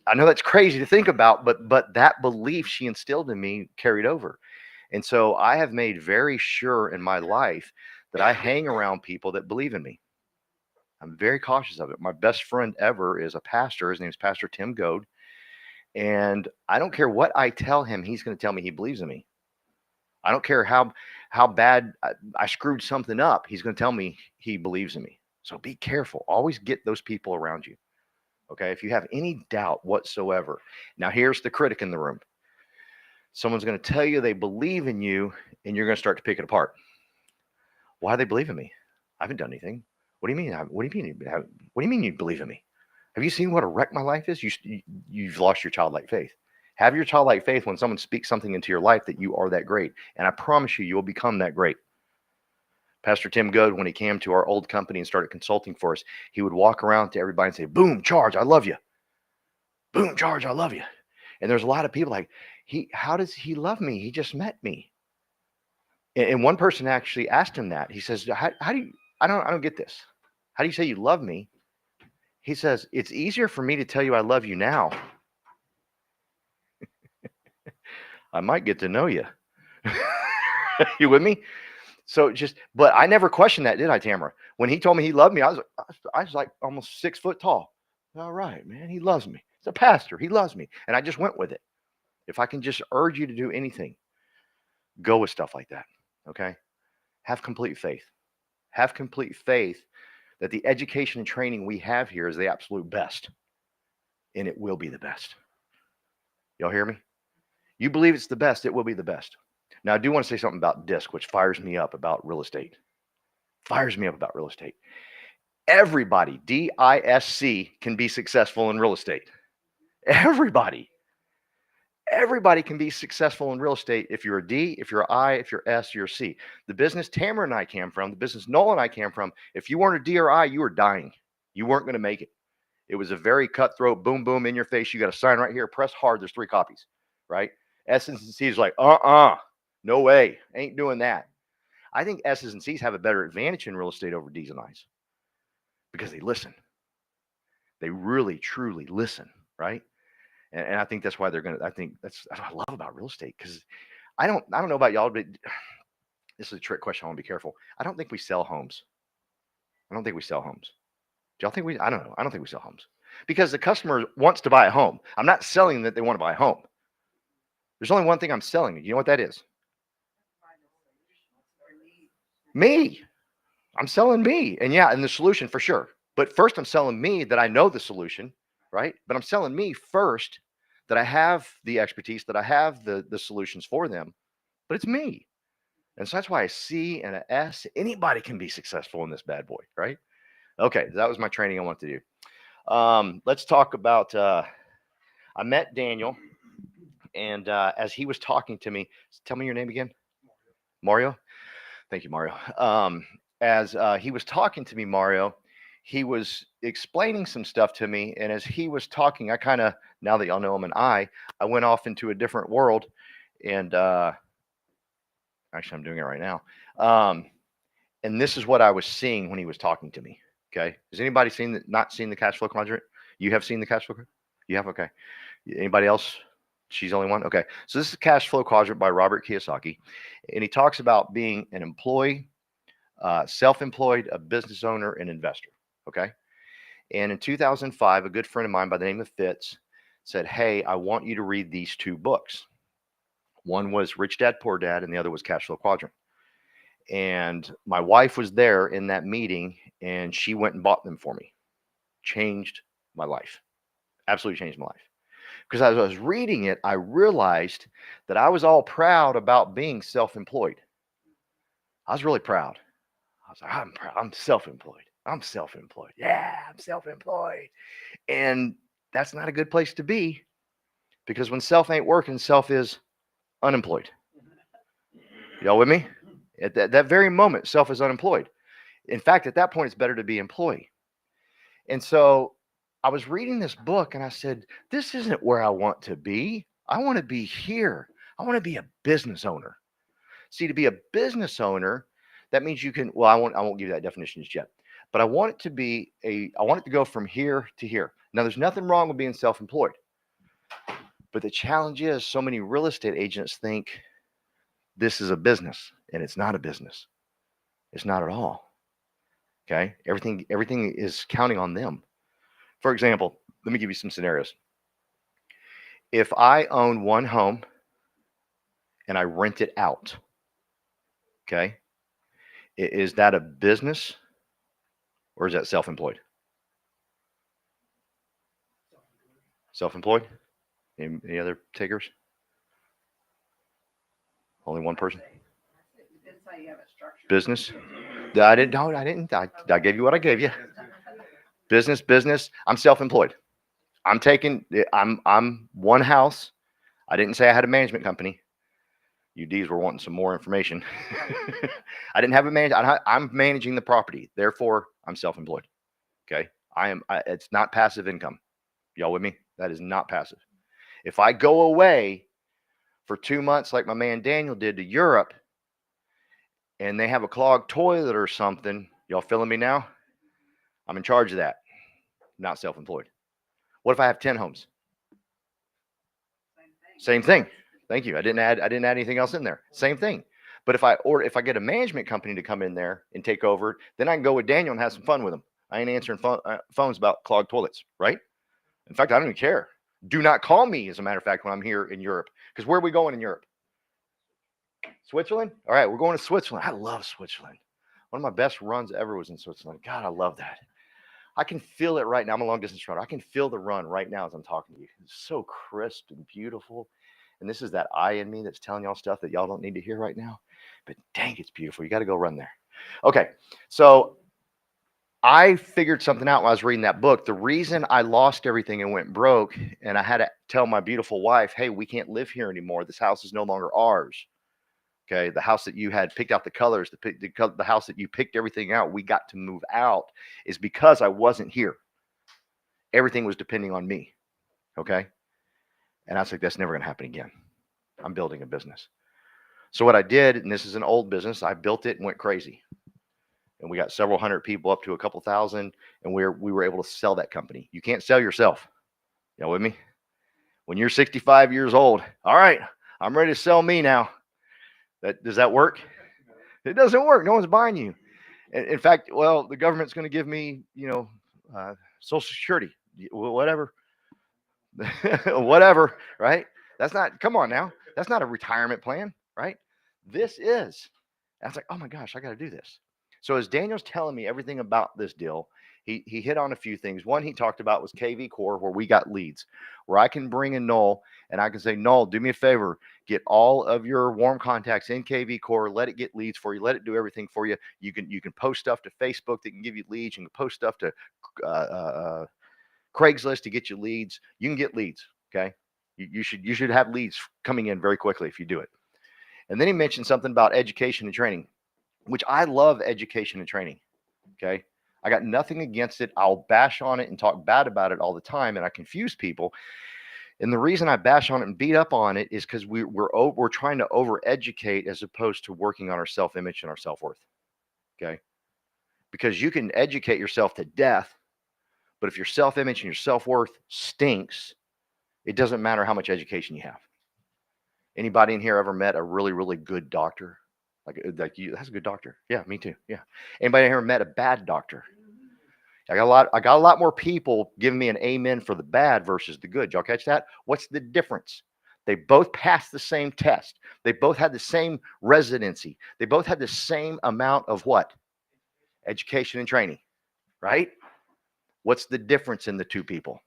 I know that's crazy to think about, but that belief she instilled in me carried over. And so I have made very sure in my life that I hang around people that believe in me. I'm very cautious of it. My best friend ever is a pastor. His name is Pastor Tim Goad. And I don't care what I tell him, he's going to tell me he believes in me. I don't care how bad I screwed something up. He's going to tell me he believes in me. So be careful. Always get those people around you. Okay. If you have any doubt whatsoever. Now here's the critic in the room. Someone's going to tell you they believe in you, and you're going to start to pick it apart. Why do they believe in me? I haven't done anything. What do you mean? What do you mean? What do you mean you believe in me? Have you seen what a wreck my life is? You've lost your childlike faith. Have your childlike faith when someone speaks something into your life that you are that great. And I promise you, you'll become that great. Pastor Tim Goad, when he came to our old company and started consulting for us, he would walk around to everybody and say, boom, charge, I love you. Boom, charge, I love you. And there's a lot of people like, how does he love me? He just met me. And one person actually asked him that. He says, how do you, I don't get this. How do you say you love me? He says, it's easier for me to tell you I love you now. I might get to know you. You with me? So but I never questioned that, did I, Tamara? When he told me he loved me, I was like almost 6 foot tall. All right, man, he loves me. He's a pastor. He loves me. And I just went with it. If I can just urge you to do anything, go with stuff like that. Okay? Have complete faith. Have complete faith that the education and training we have here is the absolute best. And it will be the best. Y'all hear me? You believe it's the best, it will be the best. Now, I do want to say something about DISC, which fires me up about real estate. Fires me up about real estate. Everybody, D-I-S-C, can be successful in real estate. Everybody. Everybody can be successful in real estate if you're a D, if you're an I, if you're S, you're a C. The business Tamara and I came from, the business Noel and I came from, if you weren't a D or I, you were dying. You weren't going to make it. It was a very cutthroat, boom, boom, in your face. You got to sign right here, press hard. There's 3 copies, right? S's and C's like, no way, ain't doing that. I think S's and C's have a better advantage in real estate over D's and I's because they listen. They really, truly listen, right? And I think that's why they're gonna. I think that's what I love about real estate because I don't know about y'all, but this is a trick question. I want to be careful. I don't think we sell homes. I don't think we sell homes. Do y'all think we? I don't know. I don't think we sell homes because the customer wants to buy a home. I'm not selling that they want to buy a home. There's only one thing I'm selling. You know what that is? Me. I'm selling me. And yeah, and the solution for sure. But first I'm selling me that I know the solution, right? But I'm selling me first that I have the expertise, that I have the solutions for them. But it's me. And so that's why a C and an S, anybody can be successful in this bad boy, right? Okay, that was my training I want to do. Let's talk about, I met Daniel. And as he was talking to me, tell me your name again. Mario. Thank you, Mario. As he was talking to me, Mario, he was explaining some stuff to me. And as he was talking, I kind of, now that y'all know him and I went off into a different world. And actually, I'm doing it right now. And this is what I was seeing when he was talking to me. Okay. Has anybody not seen the cash flow quadrant? You have seen the cash flow? You have? Okay. Anybody else? She's the only one? Okay. So this is Cash Flow Quadrant by Robert Kiyosaki. And he talks about being an employee, self-employed, a business owner, and investor. Okay. And in 2005, a good friend of mine by the name of Fitz said, hey, I want you to read these 2 books. One was Rich Dad, Poor Dad, and the other was Cash Flow Quadrant. And my wife was there in that meeting, and she went and bought them for me. Changed my life. Absolutely changed my life. Because as I was reading it, I realized that I was all proud about being self-employed. I was really proud. I was like, I'm proud. I'm self-employed. I'm self-employed. Yeah, I'm self-employed. And that's not a good place to be because when self ain't working, self is unemployed. Y'all with me? At that very moment, self is unemployed. In fact, at that point, it's better to be employee. And so I was reading this book and I said, this isn't where I want to be. I want to be here. I want to be a business owner. See, to be a business owner, that means you can, well, I won't give you that definition just yet, but I want it to go from here to here. Now, there's nothing wrong with being self-employed, but the challenge is so many real estate agents think this is a business and it's not a business. It's not at all. Okay. Everything is counting on them. For example, let me give you some scenarios. If I own one home and I rent it out, okay, is that a business or is that self-employed? Self-employed? Any other takers? Only one person. Depends how you have it structured. Business. I didn't. No, I didn't. I gave you what I gave you. Business. I'm self-employed. I'm one house. I didn't say I had a management company. You D's were wanting some more information. I didn't have a I'm managing the property. Therefore, I'm self-employed. Okay. It's not passive income. Y'all with me? That is not passive. If I go away for 2 months, like my man Daniel did to Europe, and they have a clogged toilet or something, y'all feeling me now? I'm in charge of that. Not self-employed. What if I have 10 homes? Same thing. Thank you. I didn't add anything else in there. Same thing. But if I get a management company to come in there and take over, then I can go with Daniel and have some fun with him. I ain't answering phones about clogged toilets, right? In fact, I don't even care. Do not call me, as a matter of fact, when I'm here in Europe. Because where are we going in Europe? Switzerland? All right, we're going to Switzerland. I love Switzerland. One of my best runs ever was in Switzerland. God, I love that. I can feel it right now. I'm a long distance runner. I can feel the run right now as I'm talking to you. It's so crisp and beautiful. And this is that I in me that's telling y'all stuff that y'all don't need to hear right now. But dang, it's beautiful. You got to go run there. Okay, so I figured something out when I was reading that book. The reason I lost everything and went broke, and I had to tell my beautiful wife, hey, we can't live here anymore. This house is no longer ours. Okay, the house that you had picked out the colors, the house that you picked everything out, we got to move out, is because I wasn't here. Everything was depending on me. Okay. And I was like, that's never going to happen again. I'm building a business. So what I did, and this is an old business, I built it and went crazy. And we got several hundred people up to a couple thousand, and we were able to sell that company. You can't sell yourself. Y'all with me? When you're 65 years old, all right, I'm ready to sell me now. Does that work? It doesn't work. No one's buying you. In fact, well, the government's going to give me, Social Security, whatever, whatever, right? That's not. Come on now. That's not a retirement plan, right? This is. I was like, oh my gosh, I got to do this. So as Daniel's telling me everything about this deal, he hit on a few things. One he talked about was KV Core, where we got leads, where I can bring in Noel and I can say, Noel, do me a favor, get all of your warm contacts in KV Core, let it get leads for you, let it do everything for you. You can post stuff to Facebook that can give you leads. You can post stuff to Craigslist to get you leads. You can get leads. Okay, you should have leads coming in very quickly if you do it. And then he mentioned something about education and training, which I love education and training. Okay. I got nothing against it. I'll bash on it and talk bad about it all the time, and I confuse people. And the reason I bash on it and beat up on it is because we're trying to over-educate as opposed to working on our self-image and our self-worth. Okay. Because you can educate yourself to death, but if your self-image and your self-worth stinks, it doesn't matter how much education you have. Anybody in here ever met a really, really good doctor? Like you, that's a good doctor. Yeah, me too. Yeah. Anybody here met a bad doctor? I got a lot more people giving me an amen for the bad versus the good. Y'all catch that? What's the difference? They both passed the same test. They both had the same residency. They both had the same amount of what? Education and training, right? What's the difference in the two people?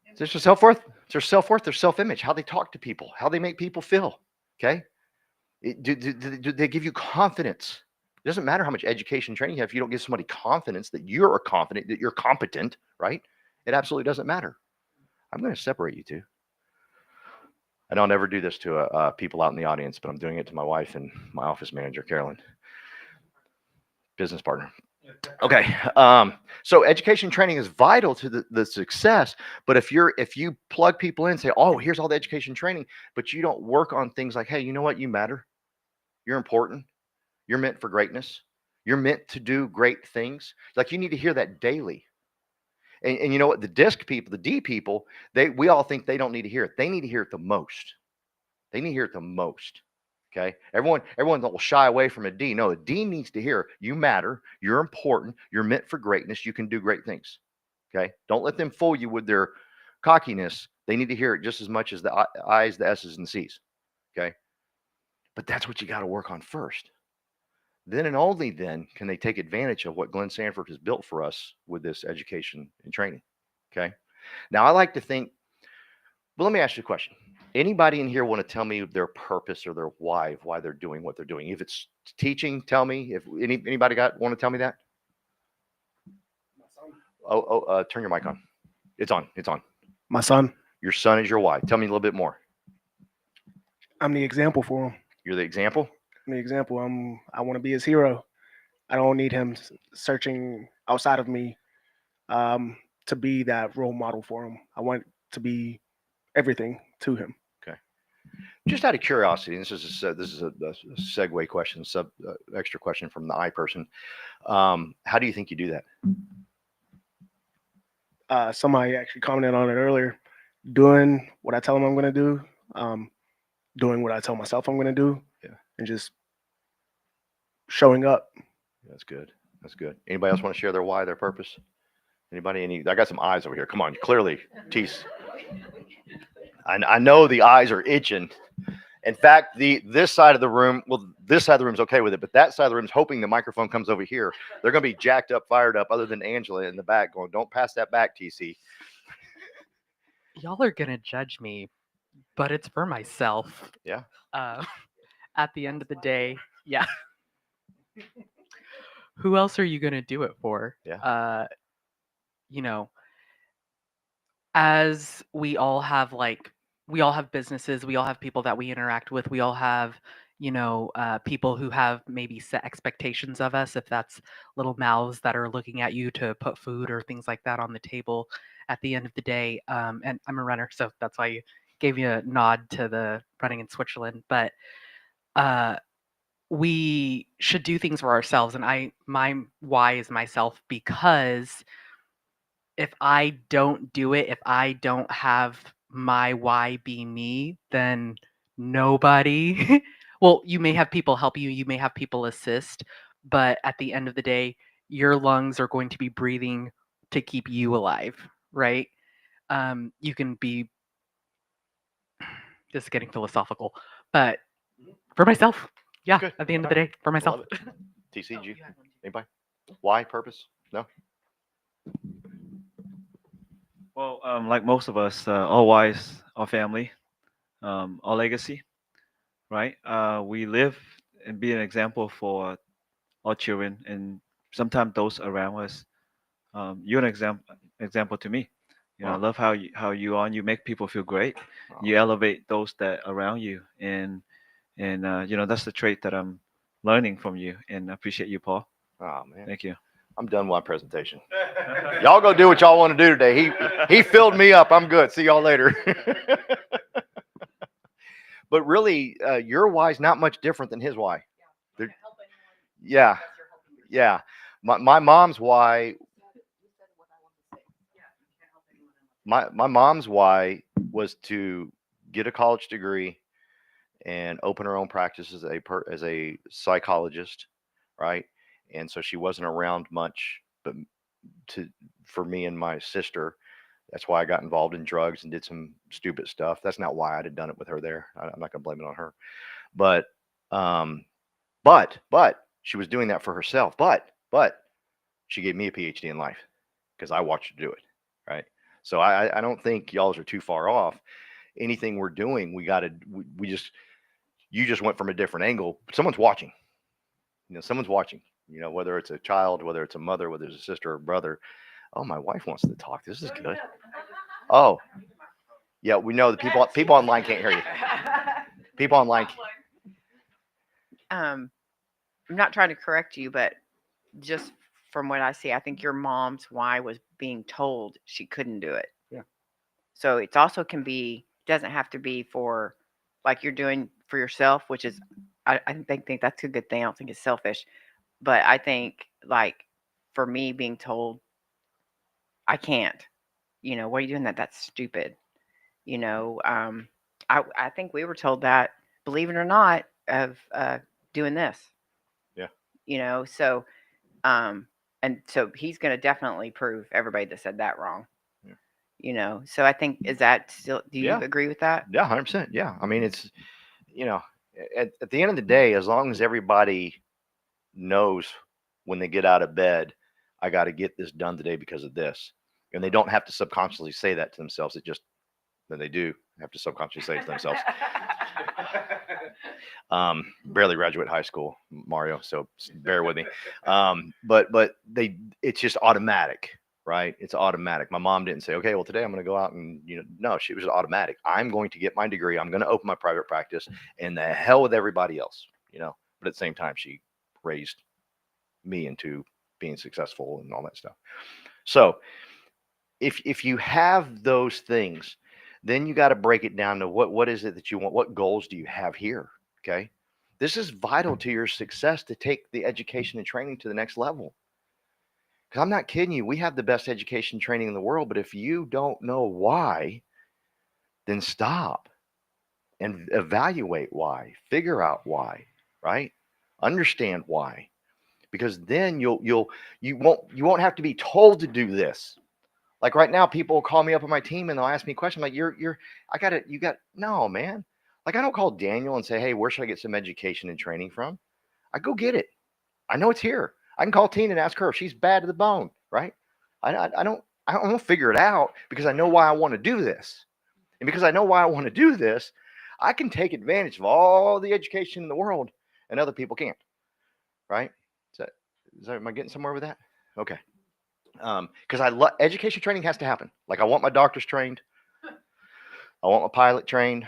It's their self-worth. It's their self-worth, their self-image, how they talk to people, how they make people feel. Okay. Do they give you confidence? It doesn't matter how much education and training you have if you don't give somebody confidence that you're confident, that you're competent, right? It absolutely doesn't matter. I'm going to separate you two. I don't ever do this to people out in the audience, but I'm doing it to my wife and my office manager, Carolyn, business partner. Okay. So education and training is vital to the success. But if you plug people in and say, oh, here's all the education and training, but you don't work on things like, hey, you know what? You matter. You're important. You're meant for greatness. You're meant to do great things. Like you need to hear that daily. And you know what? The disc people, the D people, we all think they don't need to hear it. They need to hear it the most. They need to hear it the most. Okay. Everyone will shy away from a D. No, a D needs to hear you matter. You're important. You're meant for greatness. You can do great things. Okay. Don't let them fool you with their cockiness. They need to hear it just as much as the I's, the S's, and C's. Okay. But that's what you got to work on first. Then and only then can they take advantage of what Glenn Sanford has built for us with this education and training. Okay. Now I like to think, well, let me ask you a question. Anybody in here want to tell me their purpose or their why they're doing what they're doing? If it's teaching, tell me. If anybody want to tell me that? Turn your mic on. It's on. It's on. My son. Your son is your why. Tell me a little bit more. I'm the example for him. You're the example. I'm the example. I want to be his hero. I don't need him searching outside of me to be that role model for him. I want to be everything to him. Okay. Just out of curiosity, and this is a segue question, extra question from the I person. How do you think you do that? Somebody actually commented on it earlier. Doing what I tell them I'm going to do, doing what I tell myself I'm going to do, and just showing up. That's good. That's good. Anybody else want to share their why, their purpose? Anybody? I got some eyes over here. Come on, clearly, Tease. I know the eyes are itching. In fact, this side of the room, this side of the room is okay with it, but that side of the room is hoping the microphone comes over here. They're going to be jacked up, fired up, other than Angela in the back going, "Don't pass that back, TC." Y'all are gonna judge me, but it's for myself. Yeah. At the end of the day, yeah. Who else are you gonna do it for? Yeah. You know, as we all have businesses, we all have people that we interact with, we all have people who have maybe set expectations of us, if that's little mouths that are looking at you to put food or things like that on the table at the end of the day. And I'm a runner, so that's why I gave you a nod to the running in Switzerland. But we should do things for ourselves, and my why is myself, because if I don't do it, if I don't have my why be me, then nobody well, you may have people help you may have people assist, but at the end of the day, your lungs are going to be breathing to keep you alive, right? You can be this is getting philosophical, but for myself, yeah, Good. at the end of the day, for myself. TCG. Anybody? Why? Purpose? No. Well, like most of us, all wise, our family, our legacy, right? We live and be an example for our children, and sometimes those around us. You're an example to me. I love how you are. And you make people feel great. You elevate those that around you, and that's the trait that I'm learning from you, and I appreciate you, Paul. Oh man, thank you. I'm done with my presentation. Y'all go do what y'all want to do today. He filled me up. I'm good. See y'all later. But really, your why is not much different than his why. Yeah. My mom's why. My mom's why was to get a college degree and open her own practice as a psychologist, right? And so she wasn't around much, but for me and my sister, that's why I got involved in drugs and did some stupid stuff. That's not why I'd have done it with her there. I'm not gonna blame it on her, but she was doing that for herself. But she gave me a PhD in life because I watched her do it, right? So I don't think y'all are too far off. Anything we're doing, you just went from a different angle. Someone's watching. Someone's watching. Whether it's a child, whether it's a mother, whether it's a sister or brother. Oh, my wife wants to talk. This is good. Oh, yeah. We know the people online can't hear you. People online. I'm not trying to correct you, but just from what I see, I think your mom's why was being told she couldn't do it. Yeah. So it also doesn't have to be for like you're doing for yourself, which is, I think that's a good thing. I don't think it's selfish, but I think like for me being told I can't, what are you doing that's stupid. I think we were told that, believe it or not, of doing this. Yeah. So and so he's going to definitely prove everybody that said that wrong. Yeah. So I think, is that still, do you agree with that? Yeah, 100%. Yeah. I mean, it's, at the end of the day, as long as everybody knows when they get out of bed, I got to get this done today because of this. And they don't have to subconsciously say that to themselves. Then they do. have to subconsciously say it to themselves. Barely graduate high school, Mario, so bear with me. But it's just automatic, right? It's automatic. My mom didn't say, okay, well, today I'm going to go out and, no, she was automatic. I'm going to get my degree. I'm going to open my private practice, and the hell with everybody else, but at the same time, she raised me into being successful and all that stuff. So if you have those things, then you got to break it down to what is it that you want? What goals do you have here? Okay. This is vital to your success to take the education and training to the next level. Because I'm not kidding you. We have the best education training in the world, but if you don't know why, then stop and evaluate why, figure out why, right? Understand why. Because then you won't have to be told to do this. Like right now, people will call me up on my team and they'll ask me questions like, no, man. Like I don't call Daniel and say, hey, where should I get some education and training from? I go get it. I know it's here. I can call Tina and ask her if she's bad to the bone, right? I don't figure it out because I know why I want to do this. And because I know why I want to do this, I can take advantage of all the education in the world and other people can't, right? Am I getting somewhere with that? Okay. Because I love education training has to happen. Like I want my doctors trained. I want my pilot trained.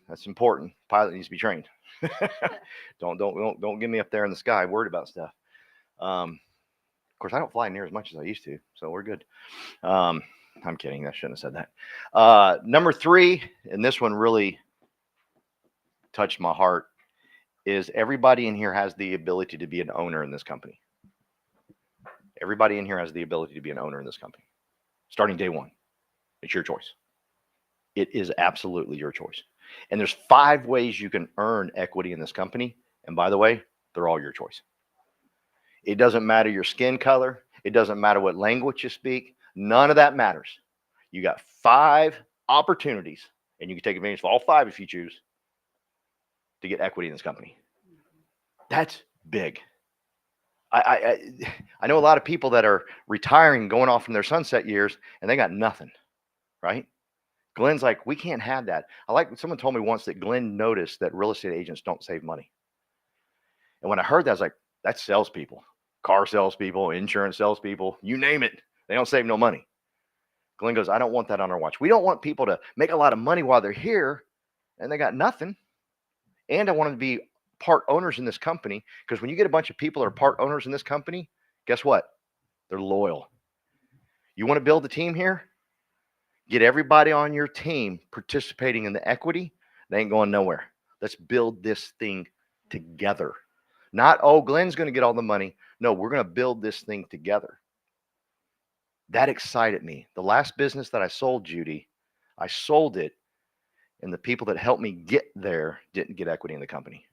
That's important. Pilot needs to be trained. Don't get me up there in the sky worried about stuff. Of course, I don't fly near as much as I used to, so we're good. I'm kidding. I shouldn't have said that. Number 3, and this one really touched my heart, is everybody in here has the ability to be an owner in this company. Everybody in here has the ability to be an owner in this company. Starting day one. It's your choice. It is absolutely your choice. And there's 5 ways you can earn equity in this company. And by the way, they're all your choice. It doesn't matter your skin color. It doesn't matter what language you speak. None of that matters. You got 5 opportunities, and you can take advantage of all 5 if you choose to get equity in this company. That's big. I know a lot of people that are retiring, going off from their sunset years, and they got nothing, right? Glenn's like, we can't have that. Someone told me once that Glenn noticed that real estate agents don't save money. And when I heard that, I was like, that's salespeople, car salespeople, insurance salespeople, you name it. They don't save no money. Glenn goes, I don't want that on our watch. We don't want people to make a lot of money while they're here and they got nothing. And I want them to be part owners in this company, because when you get a bunch of people that are part owners in this company, guess what? They're loyal. You want to build a team here? Get everybody on your team participating in the equity. They ain't going nowhere. Let's build this thing together. Not, oh, Glenn's going to get all the money. No, we're going to build this thing together. That excited me. The last business that I sold, Judy, I sold it, and the people that helped me get there didn't get equity in the company.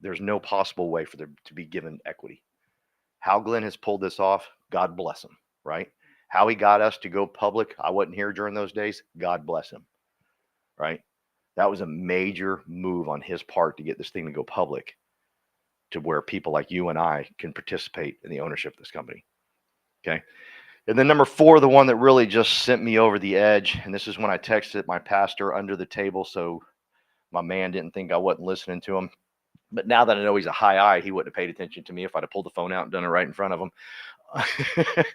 There's no possible way for them to be given equity. How Glenn has pulled this off, God bless him, right? How he got us to go public, I wasn't here during those days, God bless him, right? That was a major move on his part to get this thing to go public, to where people like you and I can participate in the ownership of this company, okay? And then number 4, the one that really just sent me over the edge, and this is when I texted my pastor under the table so my man didn't think I wasn't listening to him. But now that I know he's a high eye, he wouldn't have paid attention to me if I'd have pulled the phone out and done it right in front of him.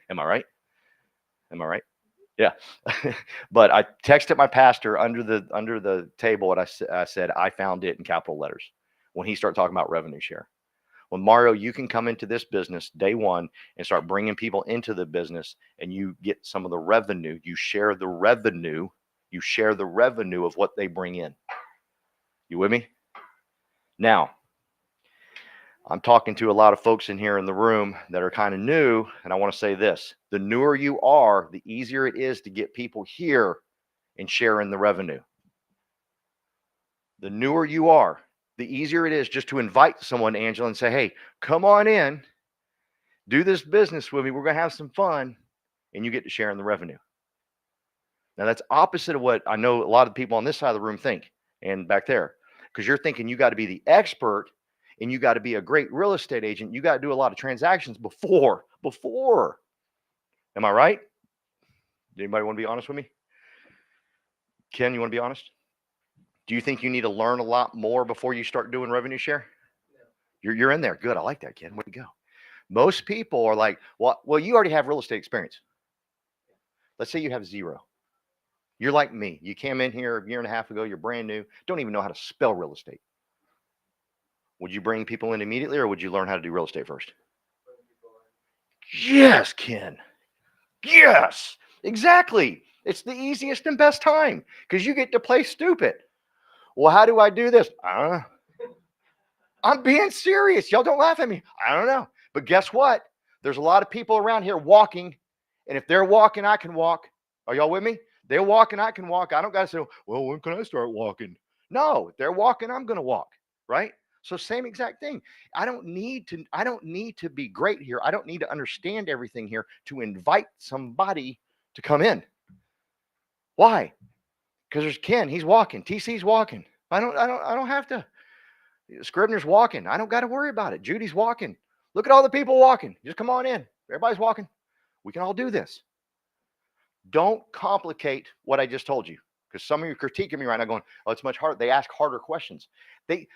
Am I right? Am I right? Yeah. But I texted my pastor under the table, and I said, I found it in capital letters when he started talking about revenue share. Well, Mario, you can come into this business day one and start bringing people into the business, and you get some of the revenue. You share the revenue. You share the revenue of what they bring in. You with me? Now, I'm talking to a lot of folks in here in the room that are kind of new, and I want to say this. The newer you are, the easier it is to get people here and share in the revenue. The newer you are, the easier it is just to invite someone, Angela, and say, hey, come on in, do this business with me. We're going to have some fun, and you get to share in the revenue. Now, that's opposite of what I know a lot of people on this side of the room think and back there, because you're thinking you got to be the expert and you got to be a great real estate agent. You got to do a lot of transactions before. Am I right? Anybody want to be honest with me? Ken, you want to be honest? Do you think you need to learn a lot more before you start doing revenue share? You're in there. Good. I like that, Ken. Way to go. Most people are like, well, you already have real estate experience. Let's say you have zero. You're like me. You came in here a year and a half ago. You're brand new. Don't even know how to spell real estate. Would you bring people in immediately, or would you learn how to do real estate first? Yes, Ken. Yes, exactly. It's the easiest and best time because you get to play stupid. Well, how do I do this? I don't know. I'm being serious. Y'all don't laugh at me. I don't know. But guess what? There's a lot of people around here walking. And if they're walking, I can walk. Are y'all with me? They're walking, I can walk. I don't got to say, well, when can I start walking? No, they're walking, I'm going to walk. Right? So same exact thing. I don't need to be great here. I don't need to understand everything here to invite somebody to come in. Why? Because there's Ken, he's walking. TC's walking. I don't have to. Scribner's walking. I don't got to worry about it. Judy's walking. Look at all the people walking. Just come on in. Everybody's walking. We can all do this. Don't complicate what I just told you, because some of you are critiquing me right now going, oh, it's much harder. They ask harder questions.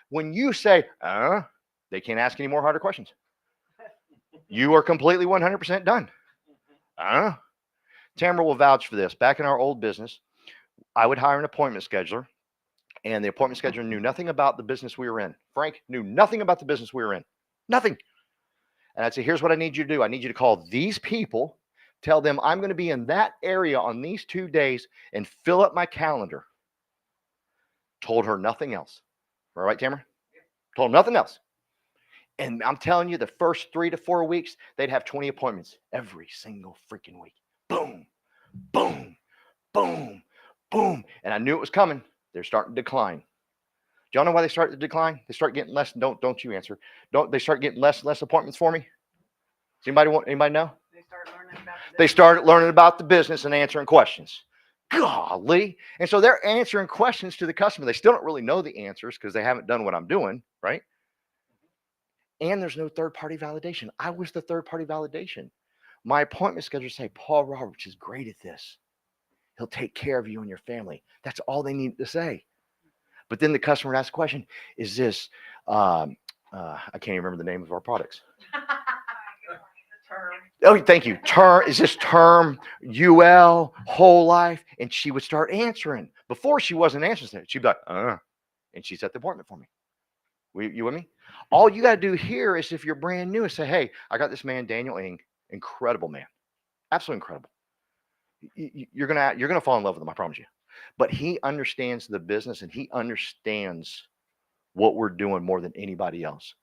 When you say, they can't ask any more harder questions. You are completely 100% done. Tamara will vouch for this. Back in our old business, I would hire an appointment scheduler, and the appointment scheduler knew nothing about the business we were in. Frank knew nothing about the business we were in. Nothing. And I'd say, here's what I need you to do. I need you to call these people, tell them I'm going to be in that area on these 2 days, and fill up my calendar. Told her nothing else. All right, Tamara? Told them nothing else. And I'm telling you, the first 3 to 4 weeks, they'd have 20 appointments every single freaking week. Boom, boom, boom, boom. And I knew it was coming. They're starting to decline. Do y'all know why they start to decline? They start getting less. Don't you answer. Don't they start getting less appointments for me? Does anybody know? They started learning about the business and answering questions. Golly. And so they're answering questions to the customer. They still don't really know the answers because they haven't done what I'm doing, right? And there's no third-party validation. I was the third-party validation. My appointment schedulers say, Paul Roberts is great at this. He'll take care of you and your family. That's all they need to say. But then the customer asks a question, is this, I can't even remember the name of our products. Oh, thank you. Is this term, UL, whole life? And she would start answering. Before she wasn't answering it. She'd be like, and she set the appointment for me. You with me? All you got to do here is, if you're brand new, is say, hey, I got this man, Daniel Ng, incredible man. Absolutely incredible. You're gonna fall in love with him, I promise you. But he understands the business, and he understands what we're doing more than anybody else.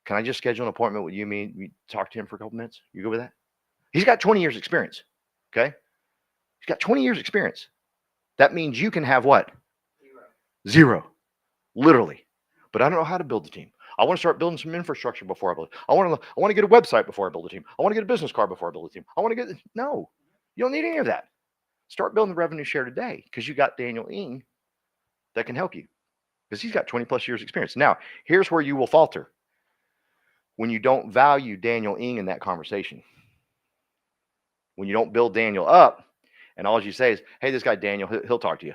Can I just schedule an appointment with you? We talk to him for a couple minutes? You go with that? He's got 20 years experience. Okay. He's got 20 years experience. That means you can have what? Zero. Literally. But I don't know how to build the team. I want to start building some infrastructure before I build it. I want to get a website before I build a team. I want to get a business card before I build a team. No, you don't need any of that. Start building the revenue share today, because you got Daniel Ng that can help you, because he's got 20 plus years experience. Now, here's where you will falter. When you don't value Daniel Ng in that conversation, when you don't build Daniel up, and all you say is, hey, this guy Daniel, he'll talk to you.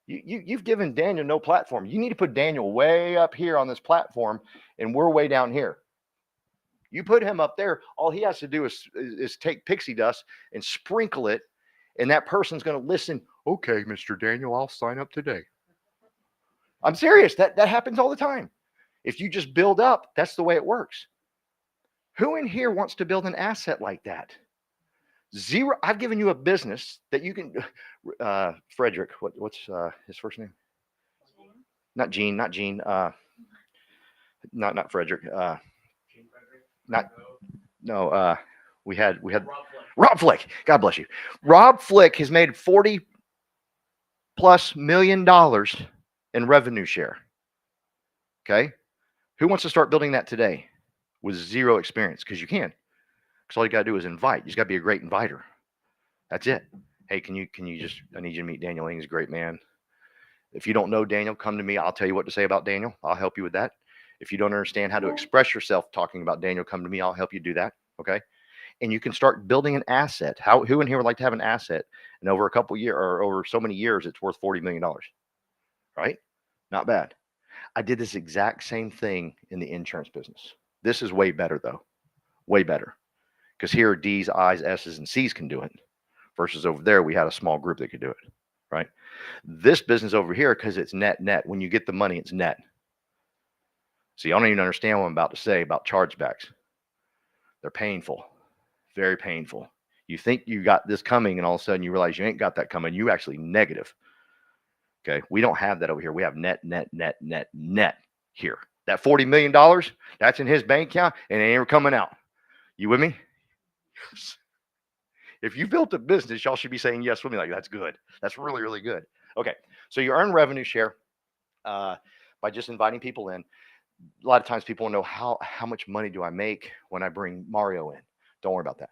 You've given Daniel no platform. You need to put Daniel way up here on this platform, and we're way down here. You put him up there, all he has to do is take pixie dust and sprinkle it, and that person's going to listen. Okay, Mr. Daniel, I'll sign up today. I'm serious. That happens all the time. If you just build up, that's the way it works. Who in here wants to build an asset like that? Zero. I've given you a business that you can. Frederick, what's his first name? Not Gene. Not Frederick. We had Rob Flick. God bless you. Rob Flick has made $40+ million in revenue share. Okay. Who wants to start building that today with zero experience? Because you can. Because all you got to do is invite. You just got to be a great inviter. That's it. Hey, can you just, I need you to meet Daniel Ng. He's a great man. If you don't know Daniel, come to me. I'll tell you what to say about Daniel. I'll help you with that. If you don't understand how to express yourself talking about Daniel, come to me. I'll help you do that. Okay. and you can start building an asset. Who in here would like to have an asset and over a couple years or over so many years, it's worth $40 million, right? Not bad. I did this exact same thing in the insurance business. This is way better though, way better. Because here D's, I's, S's, and C's can do it versus over there, we had a small group that could do it, right? This business over here, because it's net. When you get the money, it's net. So y'all don't even understand what I'm about to say about chargebacks. They're painful, very painful. You think you got this coming, and all of a sudden you realize you ain't got that coming. You actually negative. Okay, we don't have that over here. We have net here. That $40 million, that's in his bank account, and it ain't coming out. You with me? If you built a business, y'all should be saying yes with me. Like, that's good. That's really, really good. Okay, so you earn revenue share by just inviting people in. A lot of times people want to know how much money do I make when I bring Mario in? Don't worry about that.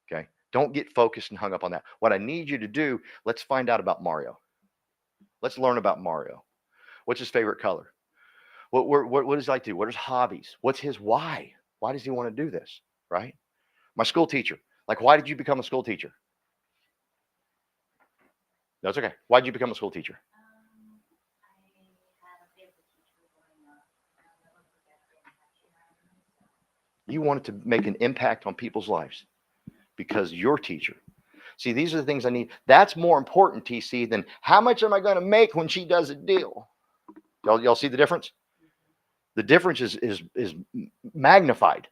Okay, don't get focused and hung up on that. What I need you to do, let's find out about Mario. Let's learn about Mario. What's his favorite color? What does he like to do? What are his hobbies? What's his why? Why does he want to do this? Right? My school teacher. Like, why did you become a school teacher? That's okay. Why did you become a school teacher? You wanted to make an impact on people's lives because your teacher. See, these are the things I need. That's more important, TC, than how much am I going to make when she does a deal? Y'all see the difference? The difference is magnified.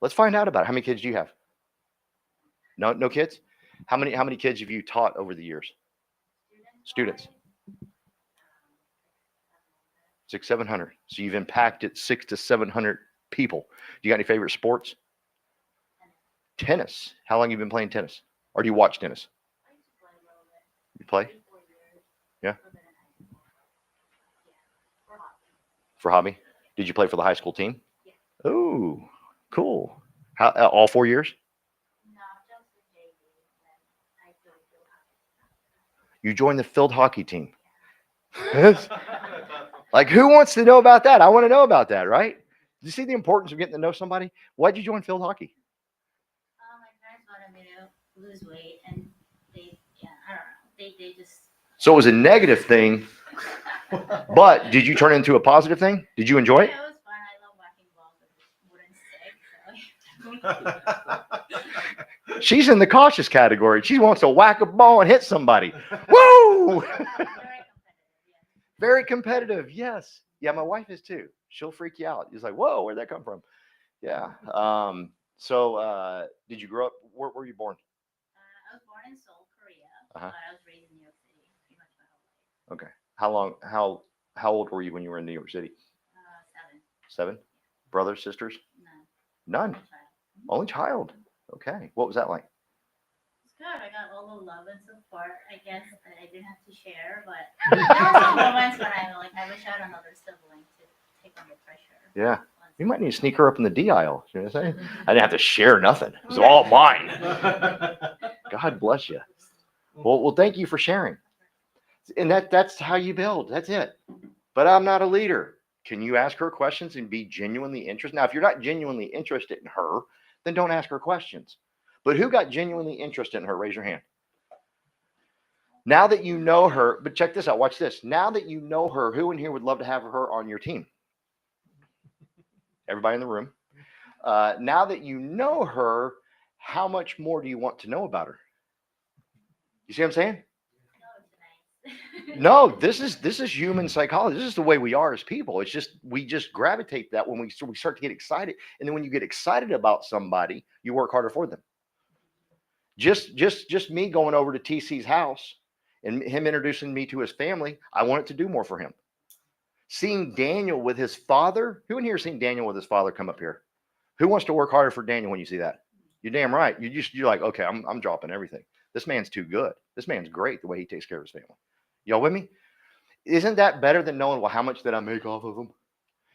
Let's find out about it. How many kids do you have? No kids? How many kids have you taught over the years? Students. 600, 700. So you've impacted 600 to 700 people. Do you got any favorite sports? Tennis. How long have you been playing tennis? Or do you watch tennis? You play? Yeah. For hobby? Did you play for the high school team? Oh, cool. How all 4 years? You joined the field hockey team. Like, who wants to know about that? I want to know about that, right? Do you see the importance of getting to know somebody? Why'd you join field hockey? My parents wanted me to lose weight, and I don't know, they just. So it was a negative thing, but did you turn it into a positive thing? Did you enjoy it? Yeah, it was fun. I love whacking balls with wooden stick. So. She's in the cautious category. She wants to whack a ball and hit somebody. Woo! Very competitive, yes. Yeah, my wife is too. She'll freak you out. He's like, whoa, where'd that come from? Yeah. So did you grow up? Where were you born? I was born in Seoul, Korea, but I was raised in New York City pretty much my whole life. Okay. How old were you when you were in New York City? 7. 7? Brothers, sisters? None. Only child. Okay. What was that like? It's good. I got all the love and support. I guess I didn't have to share, but there were some moments when I wish I had another sibling to take on the pressure. Yeah. You might need to sneak her up in the D aisle. You know what I'm saying? I didn't have to share nothing. It was all mine. God bless you. Well, thank you for sharing. And that's how you build. That's it. But I'm not a leader. Can you ask her questions and be genuinely interested? Now, if you're not genuinely interested in her, then don't ask her questions. But who got genuinely interested in her? Raise your hand. Now that you know her, but check this out. Watch this. Now that you know her, who in here would love to have her on your team? Everybody in the room. Now that you know her, how much more do you want to know about her? You see what I'm saying? No, this is human psychology. This is the way we are as people. It's just we just gravitate that when we start to get excited, and then when you get excited about somebody, you work harder for them. Just me going over to TC's house and him introducing me to his family, I wanted to do more for him. Seeing Daniel with his father, who in here seen Daniel with his father come up here? Who wants to work harder for Daniel when you see that? You're damn right. You're like, okay, I'm dropping everything. This man's too good. This man's great the way he takes care of his family. Y'all with me? Isn't that better than knowing, well, how much did I make off of them?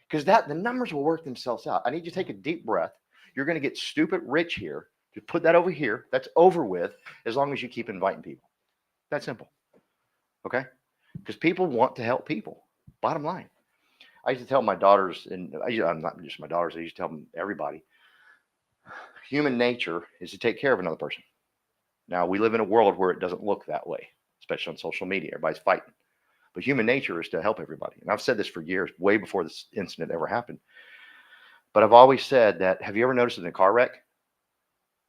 Because the numbers will work themselves out. I need you to take a deep breath. You're going to get stupid rich here. Just put that over here. That's over with as long as you keep inviting people. That's simple. Okay? Because people want to help people. Bottom line. I used to tell my daughters, and I'm not just my daughters, I used to tell them everybody, human nature is to take care of another person. Now, we live in a world where it doesn't look that way, especially on social media. Everybody's fighting. But human nature is to help everybody. And I've said this for years, way before this incident ever happened. But I've always said that, have you ever noticed in a car wreck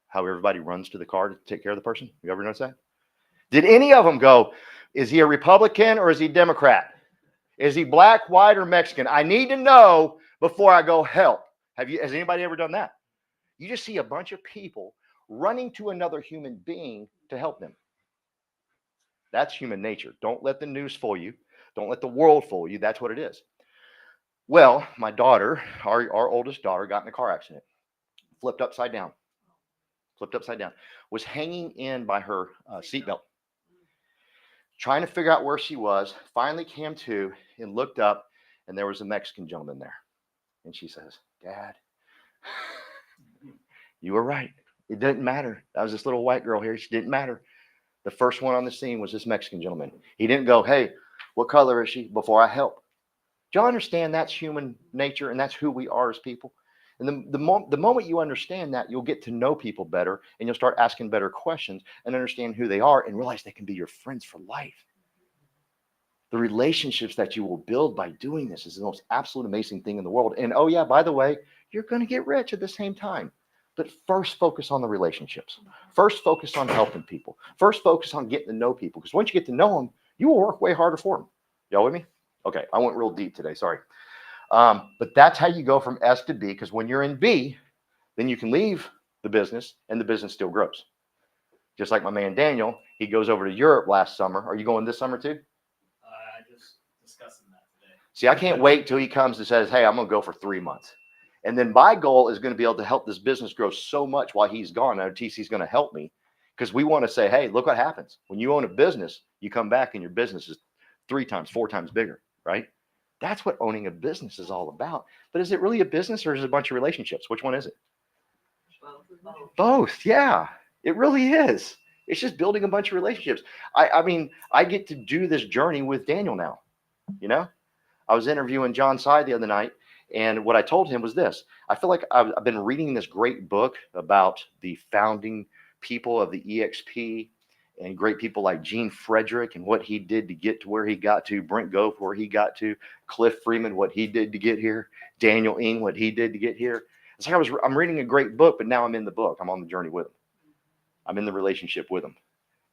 how everybody runs to the car to take care of the person? You ever notice that? Did any of them go, is he a Republican or is he a Democrat? Is he black, white, or Mexican? I need to know before I go help. Has anybody ever done that? You just see a bunch of people running to another human being to help them. That's human nature. Don't let the news fool you. Don't let the world fool you. That's what it is. Well, my daughter, our oldest daughter, got in a car accident. Flipped upside down. Was hanging in by her seatbelt. Trying to figure out where she was. Finally came to and looked up, and there was a Mexican gentleman there. And she says, Dad, you were right. It didn't matter. That was this little white girl here. She didn't matter. The first one on the scene was this Mexican gentleman. He didn't go, hey, what color is she, before I help. Do y'all understand that's human nature and that's who we are as people? And the moment you understand that, you'll get to know people better and you'll start asking better questions and understand who they are and realize they can be your friends for life. The relationships that you will build by doing this is the most absolute amazing thing in the world. And oh yeah, by the way, you're going to get rich at the same time. But first focus on the relationships. First focus on helping people. First focus on getting to know people. Because once you get to know them, you will work way harder for them. Y'all with me? Okay, I went real deep today, sorry. But that's how you go from S to B, because when you're in B, then you can leave the business and the business still grows. Just like my man Daniel, he goes over to Europe last summer. Are you going this summer too? Just discussing that today. See, I can't wait till he comes and says, hey, I'm going to go for 3 months. And then my goal is going to be able to help this business grow so much while he's gone. Now, TC's going to help me because we want to say, hey, look what happens. When you own a business, you come back and your business is 3 times, 4 times bigger, right? That's what owning a business is all about. But is it really a business or is it a bunch of relationships? Which one is it? Both. Yeah, it really is. It's just building a bunch of relationships. I mean, I get to do this journey with Daniel now. You know, I was interviewing John Sy the other night. And what I told him was this. I feel like I've been reading this great book about the founding people of the EXP and great people like Gene Frederick and what he did to get to where he got to, Brent Gove, where he got to, Cliff Freeman, what he did to get here, Daniel Ng, what he did to get here. It's like I'm reading a great book, but now I'm in the book. I'm on the journey with him. I'm in the relationship with him.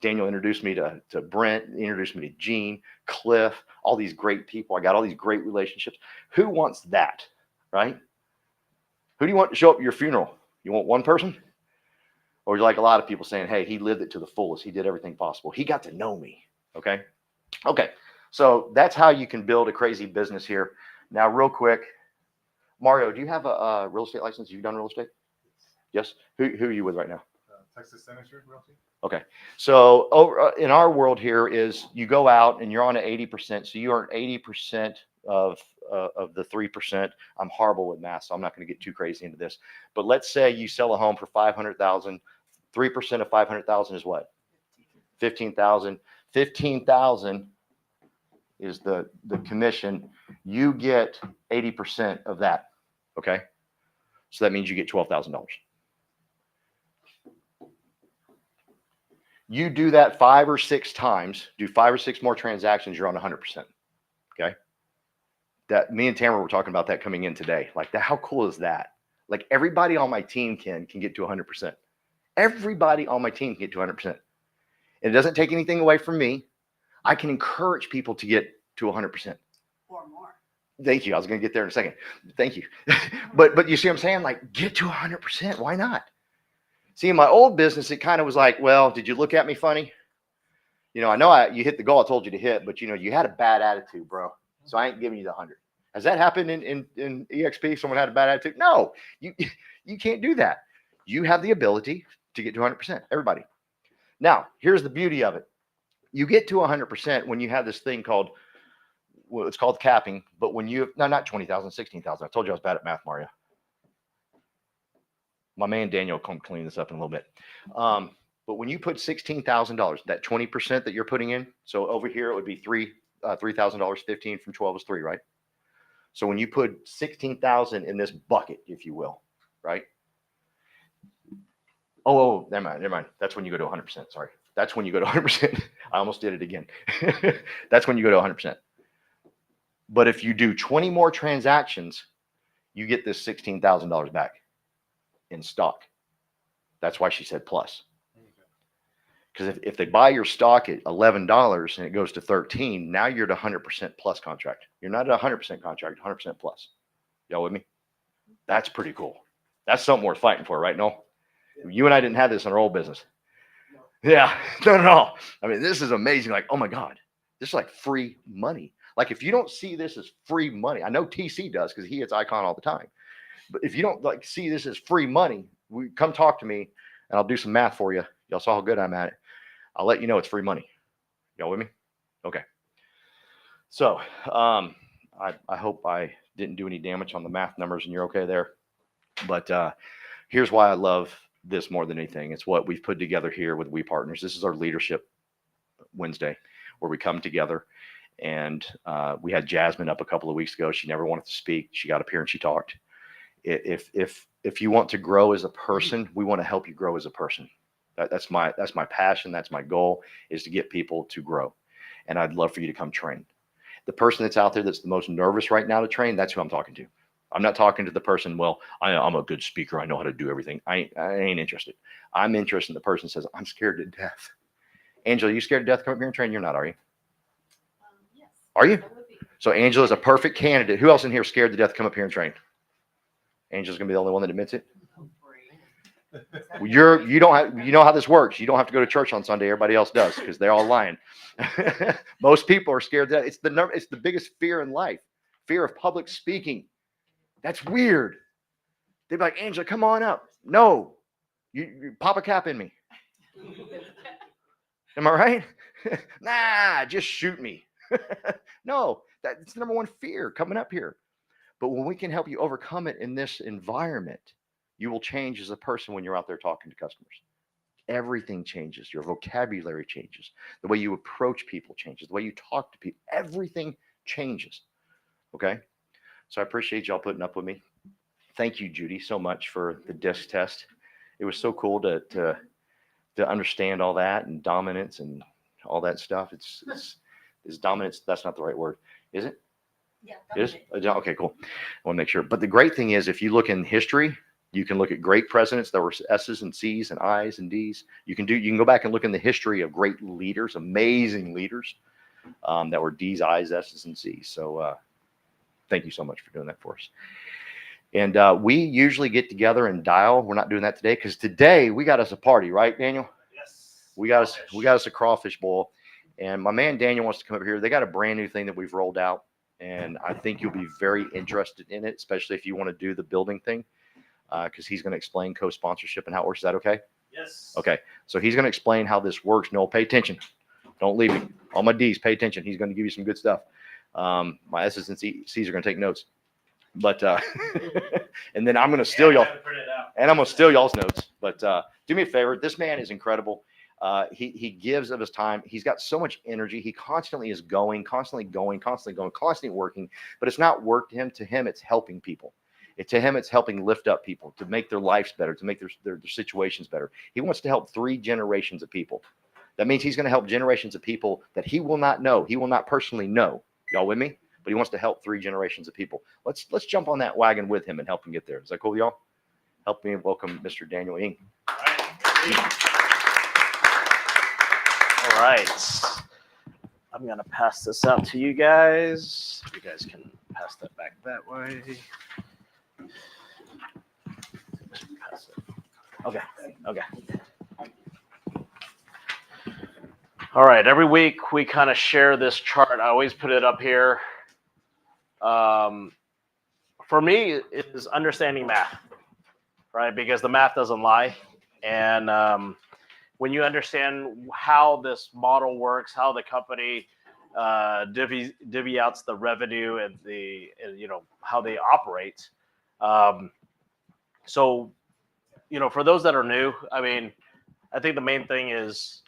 Daniel introduced me to Brent, introduced me to Gene, Cliff, all these great people. I got all these great relationships. Who wants that, right? Who do you want to show up at your funeral? You want one person? Or you like a lot of people saying, hey, he lived it to the fullest. He did everything possible. He got to know me, okay? Okay, so that's how you can build a crazy business here. Now, real quick, Mario, do you have a real estate license? You've done real estate? Yes? Who are you with right now? Texas Senator Realty. Okay, so over in our world here is you go out and you're on an 80%, so you earn 80% of the 3%. I'm horrible with math, so I'm not going to get too crazy into this. But let's say you sell a home for $500,000. 3% of 500,000 is what? 15,000. 15,000 is the commission. You get 80% of that. Okay, so that means you get $12,000. You do that 5 or 6 times, do 5 or 6 more transactions, you're on 100%. Okay. That me and Tamara were talking about that coming in today. Like that, how cool is that? Like everybody on my team can get to 100%. Everybody on my team can get to 100%. And it doesn't take anything away from me. I can encourage people to get to 100%. Or more. Thank you. I was going to get there in a second. Thank you. but you see what I'm saying? Like get to 100%. Why not? See, in my old business, it kind of was like, well, did you look at me funny? You know, I know you hit the goal I told you to hit, but you know, you had a bad attitude, bro. So I ain't giving you the 100. Has that happened in EXP? Someone had a bad attitude? No, you can't do that. You have the ability to get to 100%, everybody. Now, here's the beauty of it. You get to 100% when you have this thing called, well, it's called capping, but when you, no, not 20,000, 16,000. I told you I was bad at math, Mario. My man Daniel will come clean this up in a little bit. But when you put $16,000, that 20% that you're putting in, so over here it would be $3,000, 15 from 12 is 3, right? So when you put 16,000 in this bucket, if you will, right? Oh, never mind, never mind. That's when you go to 100%. Sorry. That's when you go to 100%. I almost did it again. That's when you go to 100%. But if you do 20 more transactions, you get this $16,000 back in stock. That's why she said plus. Because if they buy your stock at $11 and it goes to 13, now you're at 100% plus contract. You're not at 100% contract, 100% plus. Y'all with me? That's pretty cool. That's something worth fighting for, right? No? You and I didn't have this in our old business. Yeah, not at all. I mean, this is amazing. Like, oh my God, this is like free money. Like, if you don't see this as free money, I know TC does because he hits Icon all the time. But if you don't like see this as free money, come talk to me and I'll do some math for you. Y'all saw how good I'm at it. I'll let you know it's free money. Y'all with me? Okay. So I hope I didn't do any damage on the math numbers and you're okay there. But here's why I love this more than anything. It's what we've put together here with We Partners. This is our Leadership Wednesday where we come together. And we had Jasmine up a couple of weeks ago. She never wanted to speak. She got up here and she talked. If you want to grow as a person, we want to help you grow as a person. That's my passion. That's my goal, is to get people to grow. And I'd love for you to come train. The person that's out there that's the most nervous right now to train, that's who I'm talking to. I'm not talking to the person, well, I'm a good speaker. I know how to do everything. I ain't interested. I'm interested in the person that says, I'm scared to death. Angela, you scared to death? Come up here and train. You're not, are you? Yes. Are you? So Angela is a perfect candidate. Who else in here is scared to death? Come up here and train. Angela's gonna be the only one that admits it. You know how this works. You don't have to go to church on Sunday. Everybody else does because they're all lying. Most people are scared that it's the biggest fear in life. Fear of public speaking. That's weird. They'd be like, Angela, come on up. No, you pop a cap in me. Am I right? Nah, just shoot me. No, that's the number one fear coming up here. But when we can help you overcome it in this environment, you will change as a person when you're out there talking to customers. Everything changes. Your vocabulary changes. The way you approach people changes. The way you talk to people, everything changes. Okay? So I appreciate y'all putting up with me. Thank you, Judy, so much for the disc test. It was so cool to understand all that and dominance and all that stuff. It's dominance. That's not the right word, is it? Yeah. It is? Okay, cool. I want to make sure. But the great thing is, if you look in history, you can look at great presidents that were S's and C's and I's and D's. You can go back and look in the history of great leaders, amazing leaders that were D's, I's, S's, and C's. So thank you so much for doing that for us. And we usually get together and dial. We're not doing that today because today we got us a party, right, Daniel? Yes. We got us a crawfish bowl. And my man Daniel wants to come over here. They got a brand new thing that we've rolled out. And I think you'll be very interested in it, especially if you want to do the building thing, because he's going to explain co-sponsorship and how it works. Is that okay? Yes. Okay. So he's going to explain how this works. Noel, pay attention. Don't leave me. All my D's, pay attention. He's going to give you some good stuff. My S's and C's are going to take notes. But and then I'm going to steal y'all. And I'm going to steal y'all's notes. But do me a favor. This man is incredible. He gives of his time. He's got so much energy. He constantly is constantly working. But it's not work to him. To him, it's helping people. To him, it's helping lift up people, to make their lives better, to make their situations better. He wants to help 3 generations of people. That means he's going to help generations of people that he will not know. He will not personally know. Y'all with me? But he wants to help 3 generations of people. Let's jump on that wagon with him and help him get there. Is that cool, y'all? Help me welcome Mr. Daniel Ng. All right. I'm going to pass this out to you guys. You guys can pass that back that way. Okay. All right. Every week we kind of share this chart. I always put it up here. For me, it is understanding math, right? Because the math doesn't lie. And when you understand how this model works, how the company divvy outs the revenue and how they operate. So, for those that are new, I mean, I think the main thing is,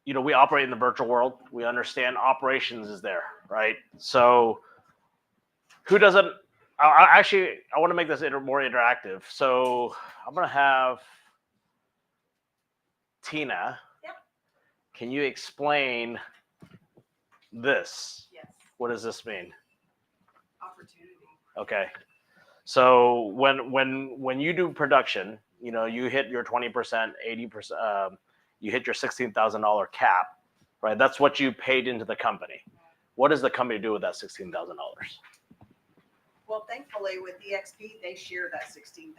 we operate in the virtual world. We understand operations is there, right? So who doesn't Actually, I want to make this more interactive. So I'm going to have Tina. Yep. Can you explain this? Yes. What does this mean? Opportunity. Okay. So when you do production, you know, you hit your 20%, 80%, you hit your $16,000 cap, right? That's what you paid into the company. What does the company do with that $16,000? Well, thankfully with EXP, they share that $16,000.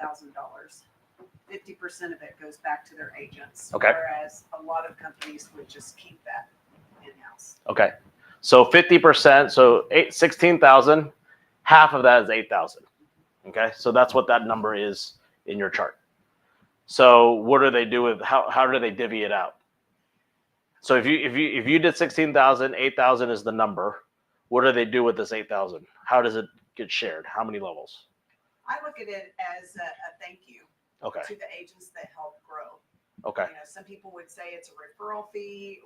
50% of it goes back to their agents. Okay. Whereas a lot of companies would just keep that in-house. Okay. So 50%, so 16,000, half of that is 8,000. Okay. So that's what that number is in your chart. So what do they do with, how do they divvy it out? So if you did 16,000, 8,000 is the number. What do they do with this 8,000? How does it get shared? How many levels? I look at it as a thank you Okay. to the agents that help grow. Okay. You know, some people would say it's a referral fee,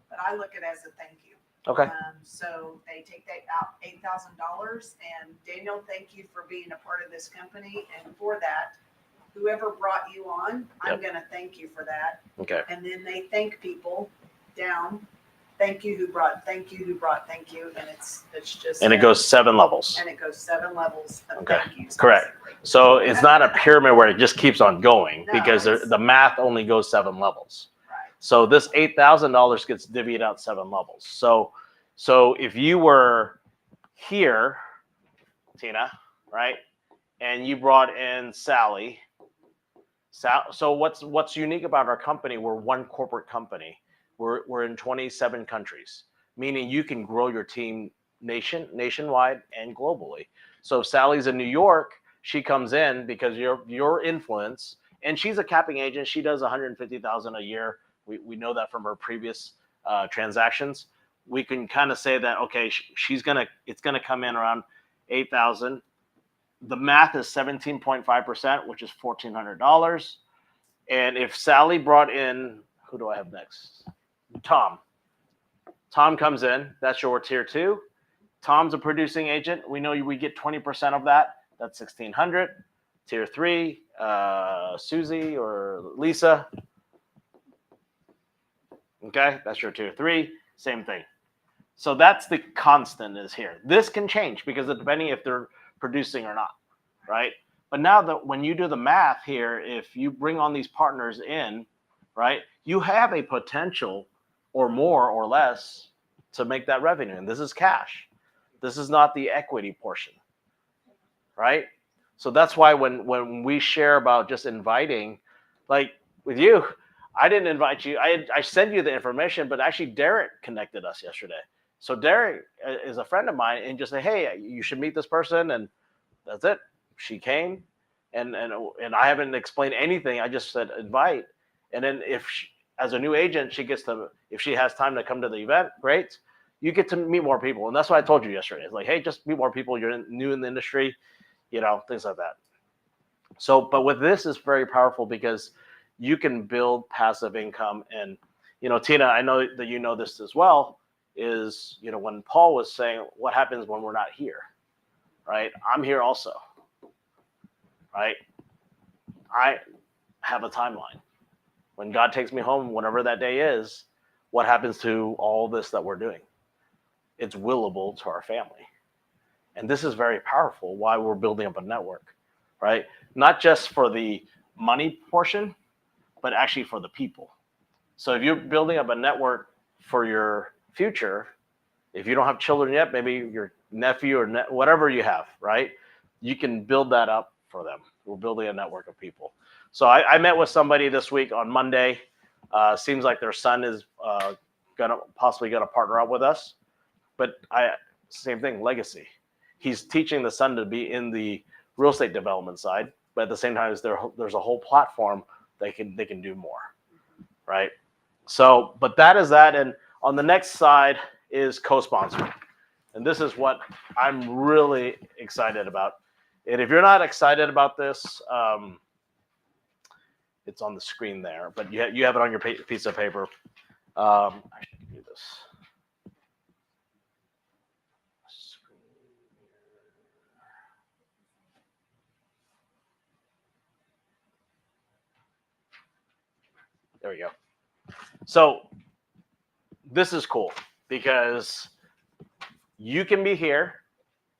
but I look at it as a thank you. Okay. So they take that out $8,000, and Daniel, thank you for being a part of this company, and for that, whoever brought you on, I'm going to thank you for that. Okay. And then they thank people down. Thank you who brought, thank you who brought, thank you, and it's just. And it goes 7 levels. And it goes 7 levels of Okay. thank yous. Correct. basically. So it's not a pyramid where it just keeps on going No, because it's- the math only goes 7 levels. Right. So this $8,000 gets divvied out 7 levels. So if you were here, Tina, right, and you brought in Sally. So what's unique about our company? We're one corporate company. We're in 27 countries, meaning you can grow your team nationwide and globally. So if Sally's in New York, she comes in because your influence, and she's a capping agent. She does $150,000 a year. We know that from her previous transactions. We can kind of say that, okay, it's gonna come in around 8,000. The math is 17.5%, which is $1,400. And if Sally brought in, who do I have next? Tom. Tom comes in. That's your tier 2. Tom's a producing agent. We know we get 20% of that. That's 1,600. Tier 3, Susie or Lisa. Okay, that's your tier 3. Same thing. So that's the constant is here. This can change because depending if they're producing or not, right? But now that when you do the math here, if you bring on these partners in, right, you have a potential or more or less to make that revenue. And this is cash. This is not the equity portion, right? So that's why when we share about just inviting, like with you, I didn't invite you. I sent you the information, but actually Derek connected us yesterday. So Derek is a friend of mine and just say, hey, you should meet this person. And that's it. She came and I haven't explained anything. I just said invite. And then as a new agent, if she has time to come to the event, great. You get to meet more people. And that's what I told you yesterday. It's like, hey, just meet more people. You're new in the industry, things like that. So, but with this is very powerful because you can build passive income. And, Tina, I know that you know this as well, is, when Paul was saying what happens when we're not here, right? I'm here also, right? I have a timeline. When God takes me home, whatever that day is, what happens to all this that we're doing? It's willable to our family. And this is very powerful, why we're building up a network, right? Not just for the money portion, but actually for the people. So if you're building up a network for your future, if you don't have children yet, maybe your nephew or whatever you have, right? You can build that up for them. We're building a network of people. So I met with somebody this week on Monday. Seems like their son is possibly gonna partner up with us. But same thing, legacy. He's teaching the son to be in the real estate development side, but at the same time, there's a whole platform they can do more, right? So, but that is that. And on the next side is co-sponsor. And this is what I'm really excited about. And if you're not excited about this, it's on the screen there, but you have it on your piece of paper. I should give you this. There we go. So this is cool because you can be here,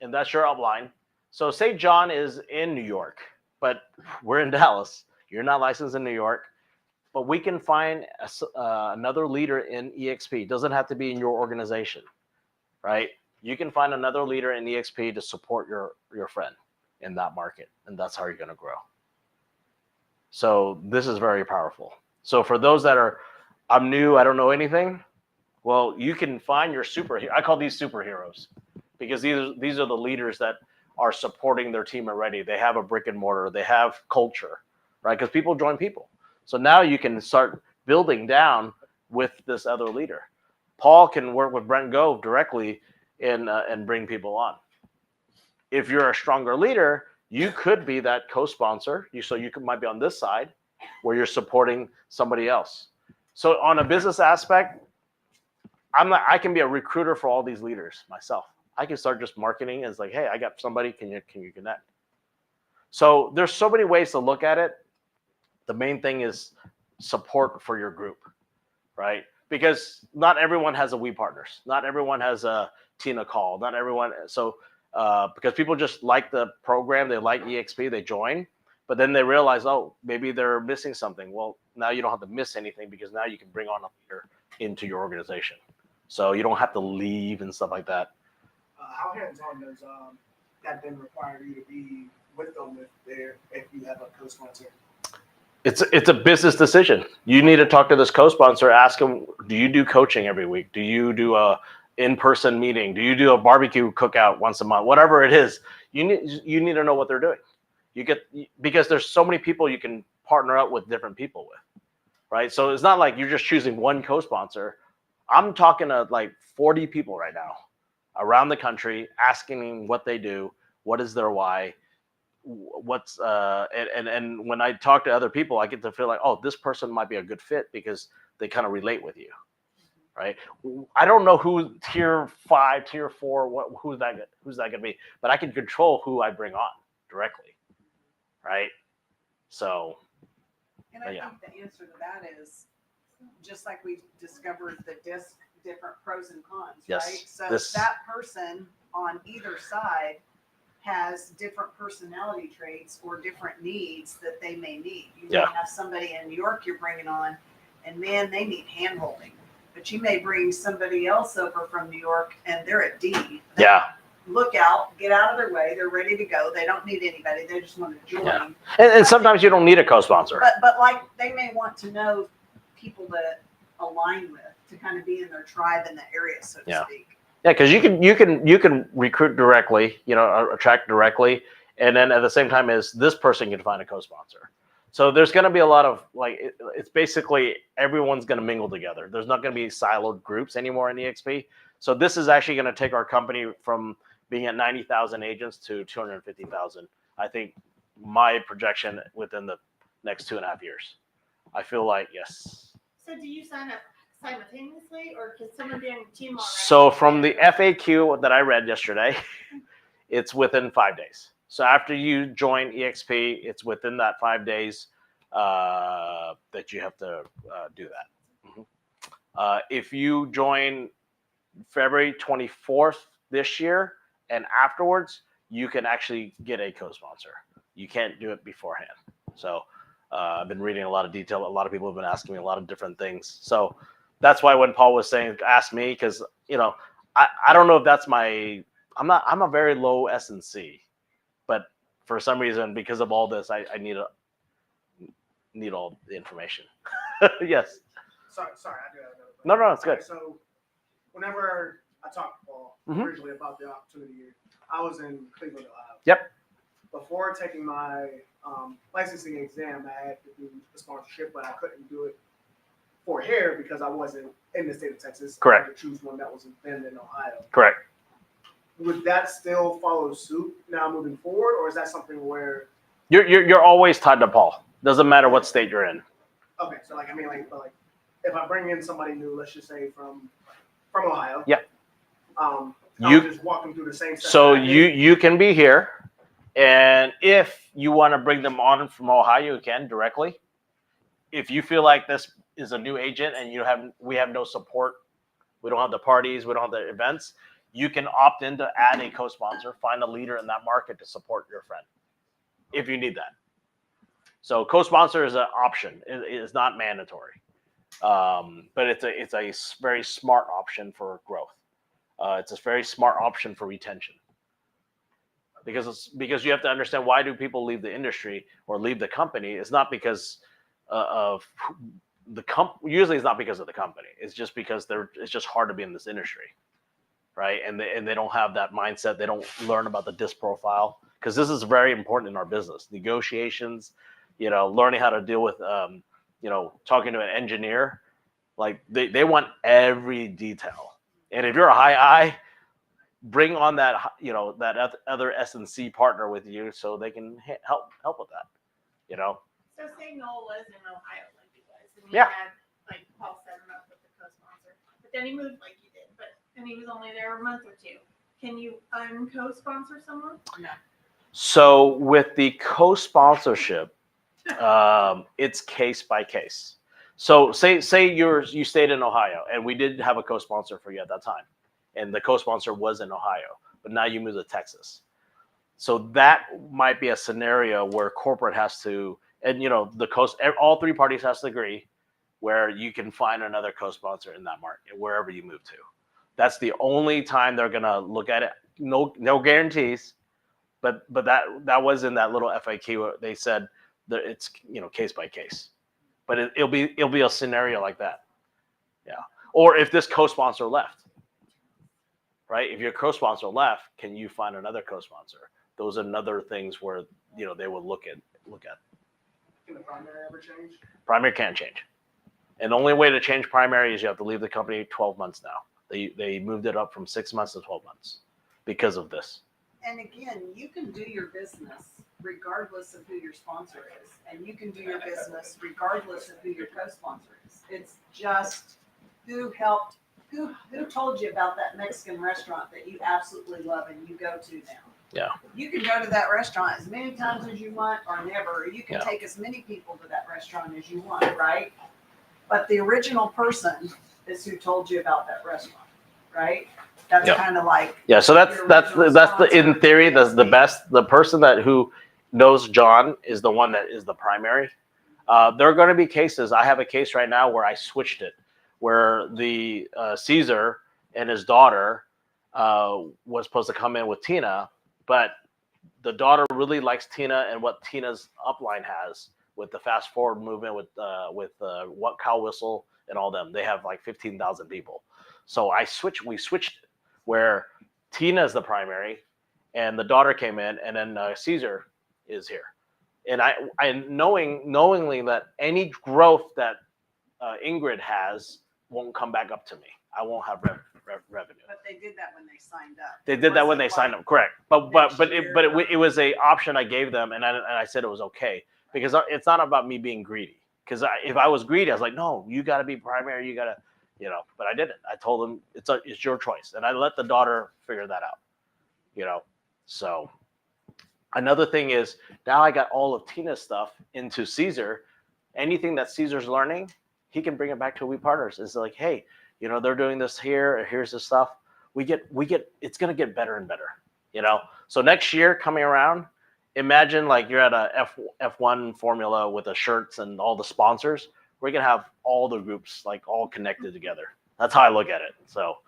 and that's your upline. So say John is in New York, but we're in Dallas. You're not licensed in New York, but we can find another leader in EXP. It doesn't have to be in your organization, right? You can find another leader in EXP to support your friend in that market, and that's how you're going to grow. So this is very powerful. So for those that are, I'm new, I don't know anything, well, you can find your superhero. I call these superheroes because these are the leaders that are supporting their team already. They have a brick and mortar. They have culture, right? Because people join people. So now you can start building down with this other leader. Paul can work with Brent Gove directly and bring people on. If you're a stronger leader, you could be that co-sponsor. So you might be on this side where you're supporting somebody else. So on a business aspect, I can be a recruiter for all these leaders myself. I can start just marketing as like, hey, I got somebody, can you connect? So there's so many ways to look at it. The main thing is support for your group, right? Because not everyone has a We Partners. Not everyone has a Tina Call. Not everyone. So because people just like the program, they like EXP, they join, but then they realize, oh, maybe they're missing something. Well, now you don't have to miss anything because now you can bring on a leader into your organization. So you don't have to leave and stuff like that. How hands-on does that then require you to be with them if you have a co-sponsor? It's a business decision. You need to talk to this co-sponsor, ask them, do you do coaching every week? Do you do a in-person meeting? Do you do a barbecue cookout once a month? Whatever it is, you need to know what they're doing. Because there's so many people you can partner up with different people with, right? So it's not like you're just choosing one co-sponsor. I'm talking to like 40 people right now around the country, asking them what they do, what is their why, what's and when I talk to other people, I get to feel like, oh, this person might be a good fit because they kind of relate with you, right? I don't know who tier 5, tier 4, who's that gonna be, but I can control who I bring on directly, right? So, and I think the answer to that is just like we discovered the different pros and cons, right? So that person on either side has different personality traits or different needs that they may need. You may have somebody in New York you're bringing on, and man, they need hand-holding. But you may bring somebody else over from New York, and they're a D. Look out, get out of their way. They're ready to go. They don't need anybody. They just want to join. Yeah. And sometimes you don't need a co-sponsor. But like they may want to know people that align with to kind of be in their tribe in the area, so to speak. Yeah, because you can recruit directly, attract directly, and then at the same time as this person can find a co-sponsor. So there's going to be a lot of it's basically everyone's going to mingle together. There's not going to be siloed groups anymore in EXP. So this is actually going to take our company from being at 90,000 agents to 250,000. I think my projection within the next 2.5 years. I feel like yes. So do you sign up simultaneously, or can someone be on your team already? So from the FAQ that I read yesterday, it's within 5 days. So after you join EXP, it's within that 5 days that you have to do that. If you join February 24th this year and afterwards, you can actually get a co-sponsor. You can't do it beforehand. So I've been reading a lot of detail. A lot of people have been asking me a lot of different things. So that's why when Paul was saying, ask me, because, I don't know if that's I'm a very low S&C, but for some reason, because of all this, I need all the information. Yes. Sorry, I do have another question. No, it's good. So whenever I talked to Paul originally about the opportunity here, I was in Cleveland, Ohio. Yep. Before taking my licensing exam, I had to do a sponsorship, but I couldn't do it for here because I wasn't in the state of Texas. Correct. I had to choose one that was in Ohio. Correct. Would that still follow suit now moving forward, or is that something where you're always tied to Paul? Doesn't matter what state you're in. Okay, so like if I bring in somebody new, let's just say from Ohio. Yeah. I'll just walk them through the same. So you can be here, and if you want to bring them on from Ohio, you can directly. If you feel like this is a new agent and we have no support, we don't have the parties, we don't have the events, you can opt in to add a co-sponsor, find a leader in that market to support your friend if you need that. So co-sponsor is an option. It is not mandatory, but it's a very smart option for growth. It's a very smart option for retention. Because you have to understand, why do people leave the industry or leave the company? It's not because of the usually it's not because of the company. It's just because it's just hard to be in this industry, right? And they don't have that mindset. They don't learn about the DISC profile, because this is very important in our business. Negotiations, learning how to deal with, talking to an engineer, like they want every detail. And if you're a high I, bring on that, that other S&C partner with you so they can help with that, So say Noel was in Ohio like he was, and he Yeah. had like Paul set him up with the co-sponsor, but then he moved like you did, and he was only there a month or two. Can you co-sponsor someone? No. So with the co-sponsorship, it's case by case. So say you stayed in Ohio, and we did have a co-sponsor for you at that time, and the co-sponsor was in Ohio, but now you moved to Texas. So that might be a scenario where corporate has to, and all three parties has to agree, where you can find another co-sponsor in that market wherever you move to. That's the only time they're gonna look at it. No guarantees, but that was in that little FAQ where they said that it's case by case. But it'll be a scenario like that, yeah. Or if this co-sponsor left, right? If your co-sponsor left, can you find another co-sponsor? Those are another things where they will look at. Can the primary ever change? Primary can't change, and the only way to change primary is you have to leave the company 12 months now. They moved it up from 6 months to 12 months because of this. And again, you can do your business regardless of who your sponsor is, and you can do your business regardless of who your co-sponsor is. It's just who told you about that Mexican restaurant that you absolutely love and you go to now. Yeah. You can go to that restaurant as many times as you want or never, or you can Yeah. take as many people to that restaurant as you want, right? But the original person is who told you about that restaurant, right? That's Yep. kind of like, Yeah, so that's your the original in theory the best. The person who knows John is the one that is the primary. There are going to be cases. I have a case right now where I switched it, where the Caesar and his daughter was supposed to come in with Tina, but the daughter really likes Tina and what Tina's upline has with the fast forward movement with what cow whistle and all them. They have like 15,000 people. So we switched where Tina is the primary and the daughter came in, and then Caesar is here. And I knowingly that any growth that Ingrid has won't come back up to me. I won't have revenue. but they did that when they signed up. They did that when they signed up, correct? But it was a option I gave them, and I said it was okay, because it's not about me being greedy. Because if I was greedy, I was like, no, you got to be primary, you got to, But I didn't. I told them it's your choice, and I let the daughter figure that out. So another thing is, now I got all of Tina's stuff into Caesar. Anything that Caesar's learning, he can bring it back to We Partners. It's like, hey, they're doing this here. Here's the stuff. We get. It's gonna get better and better. So next year coming around, imagine like you're at a F1 Formula with the shirts and all the sponsors. We're gonna have all the groups like all connected together. That's how I look at it. So,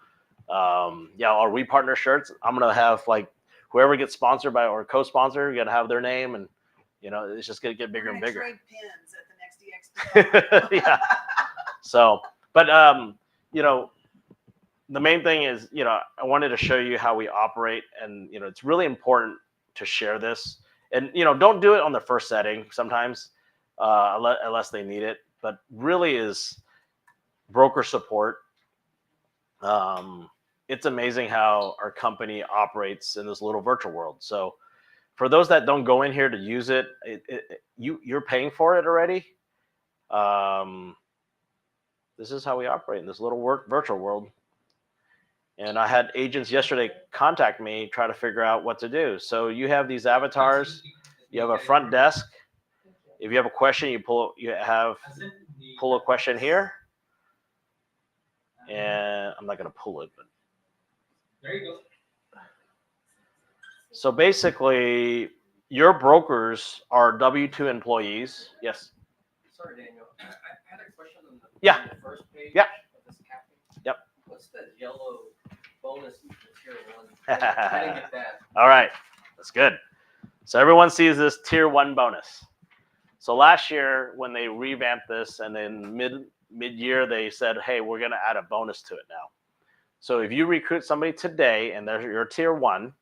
our We Partner shirts. I'm gonna have like whoever gets sponsored by or co-sponsor, you're gonna have their name, and it's just gonna get bigger and bigger. Trade pins at the next EXP. Yeah. So, but the main thing is, I wanted to show you how we operate, and it's really important to share this. And don't do it on the first setting sometimes, unless they need it. But really is broker support. It's amazing how our company operates in this little virtual world. So, for those that don't go in here to use it, you're paying for it already. This is how we operate in this little virtual world. And I had agents yesterday contact me, try to figure out what to do. So you have these avatars, you have a front desk. If you have a question, you have pull a question here. And I'm not going to pull it, but There you go. so basically, your brokers are W-2 employees. Yes. Sorry, Daniel. I had a question on Yeah. the first page Yeah. of this capping. Yep. What's the yellow bonus tier 1? I didn't get that. All right. That's good. So everyone sees this tier 1 bonus. So last year when they revamped this and then mid-year they said, hey, we're going to add a bonus to it now. So if you recruit somebody today and they're your tier 1,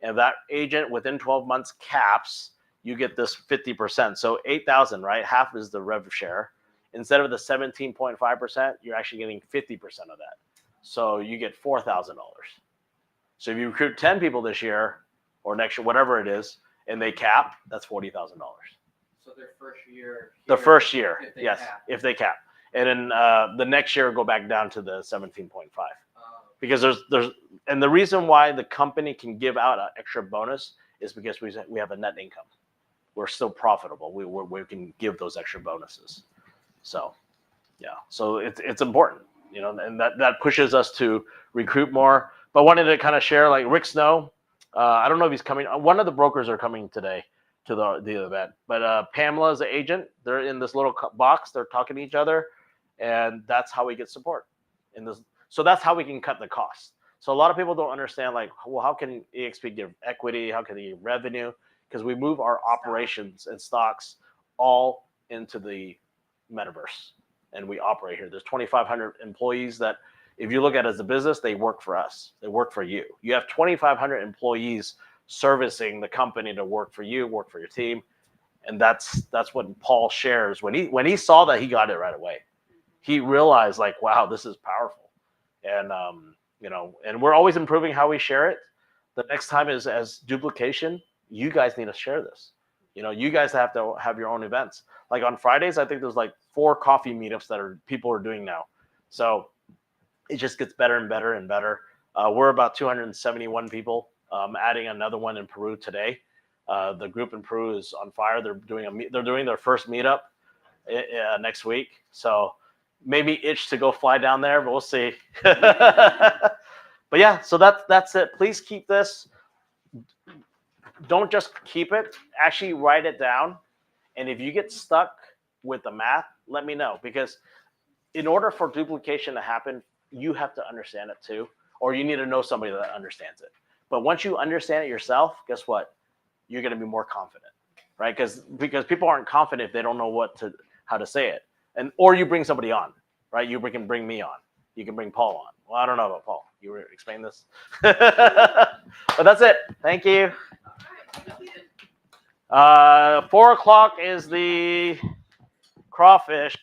and that agent within 12 months caps, you get this 50%. So 8,000, right? Half is the rev share. Instead of the 17.5%, you're actually getting 50% of that. So you get $4,000. So if you recruit 10 people this year or next year, whatever it is, and they cap, that's $40,000. So their first year. The first year, if they yes, cap. if they cap. And then the next year go back down to the 17.5. Because there's and the reason why the company can give out an extra bonus is because we have a net income. We're still profitable. We can give those extra bonuses. So yeah, so it's important, you know, and that pushes us to recruit more. But wanted to kind of share, like Rick Snow, I don't know if he's coming. One of the brokers are coming today to the event, but Pamela is the agent. They're in this little box. They're talking to each other, and that's how we get support in this. So that's how we can cut the cost. So a lot of people don't understand, like, well, how can EXP give equity? How can they give revenue? Because we move our operations and stocks all into the metaverse, and we operate here. There's 2,500 employees that, if you look at it as a business, they work for us. They work for you. You have 2,500 employees servicing the company to work for you, work for your team, and that's what Paul shares. When he saw that, he got it right away. He realized, like, wow, this is powerful. And you know, and we're always improving how we share it. The next time is as duplication. You guys need to share this. You know, you guys have to have your own events. Like on Fridays, I think there's like 4 coffee meetups that people are doing now. So it just gets better and better and better. We're about 271 people. Adding another one in Peru today. The group in Peru is on fire. They're doing their first meetup next week. So maybe itch to go fly down there, but we'll see. But yeah, so that's it. Please keep this. Don't just keep it. Actually write it down. And if you get stuck with the math, let me know. Because in order for duplication to happen, you have to understand it too. Or you need to know somebody that understands it. But once you understand it yourself, guess what? You're going to be more confident, right? Because people aren't confident if they don't know how to say it. Or you bring somebody on, right? You can bring me on. You can bring Paul on. Well, I don't know about Paul. You were explain this. But that's it. Thank you. 4 o'clock is the crawfish.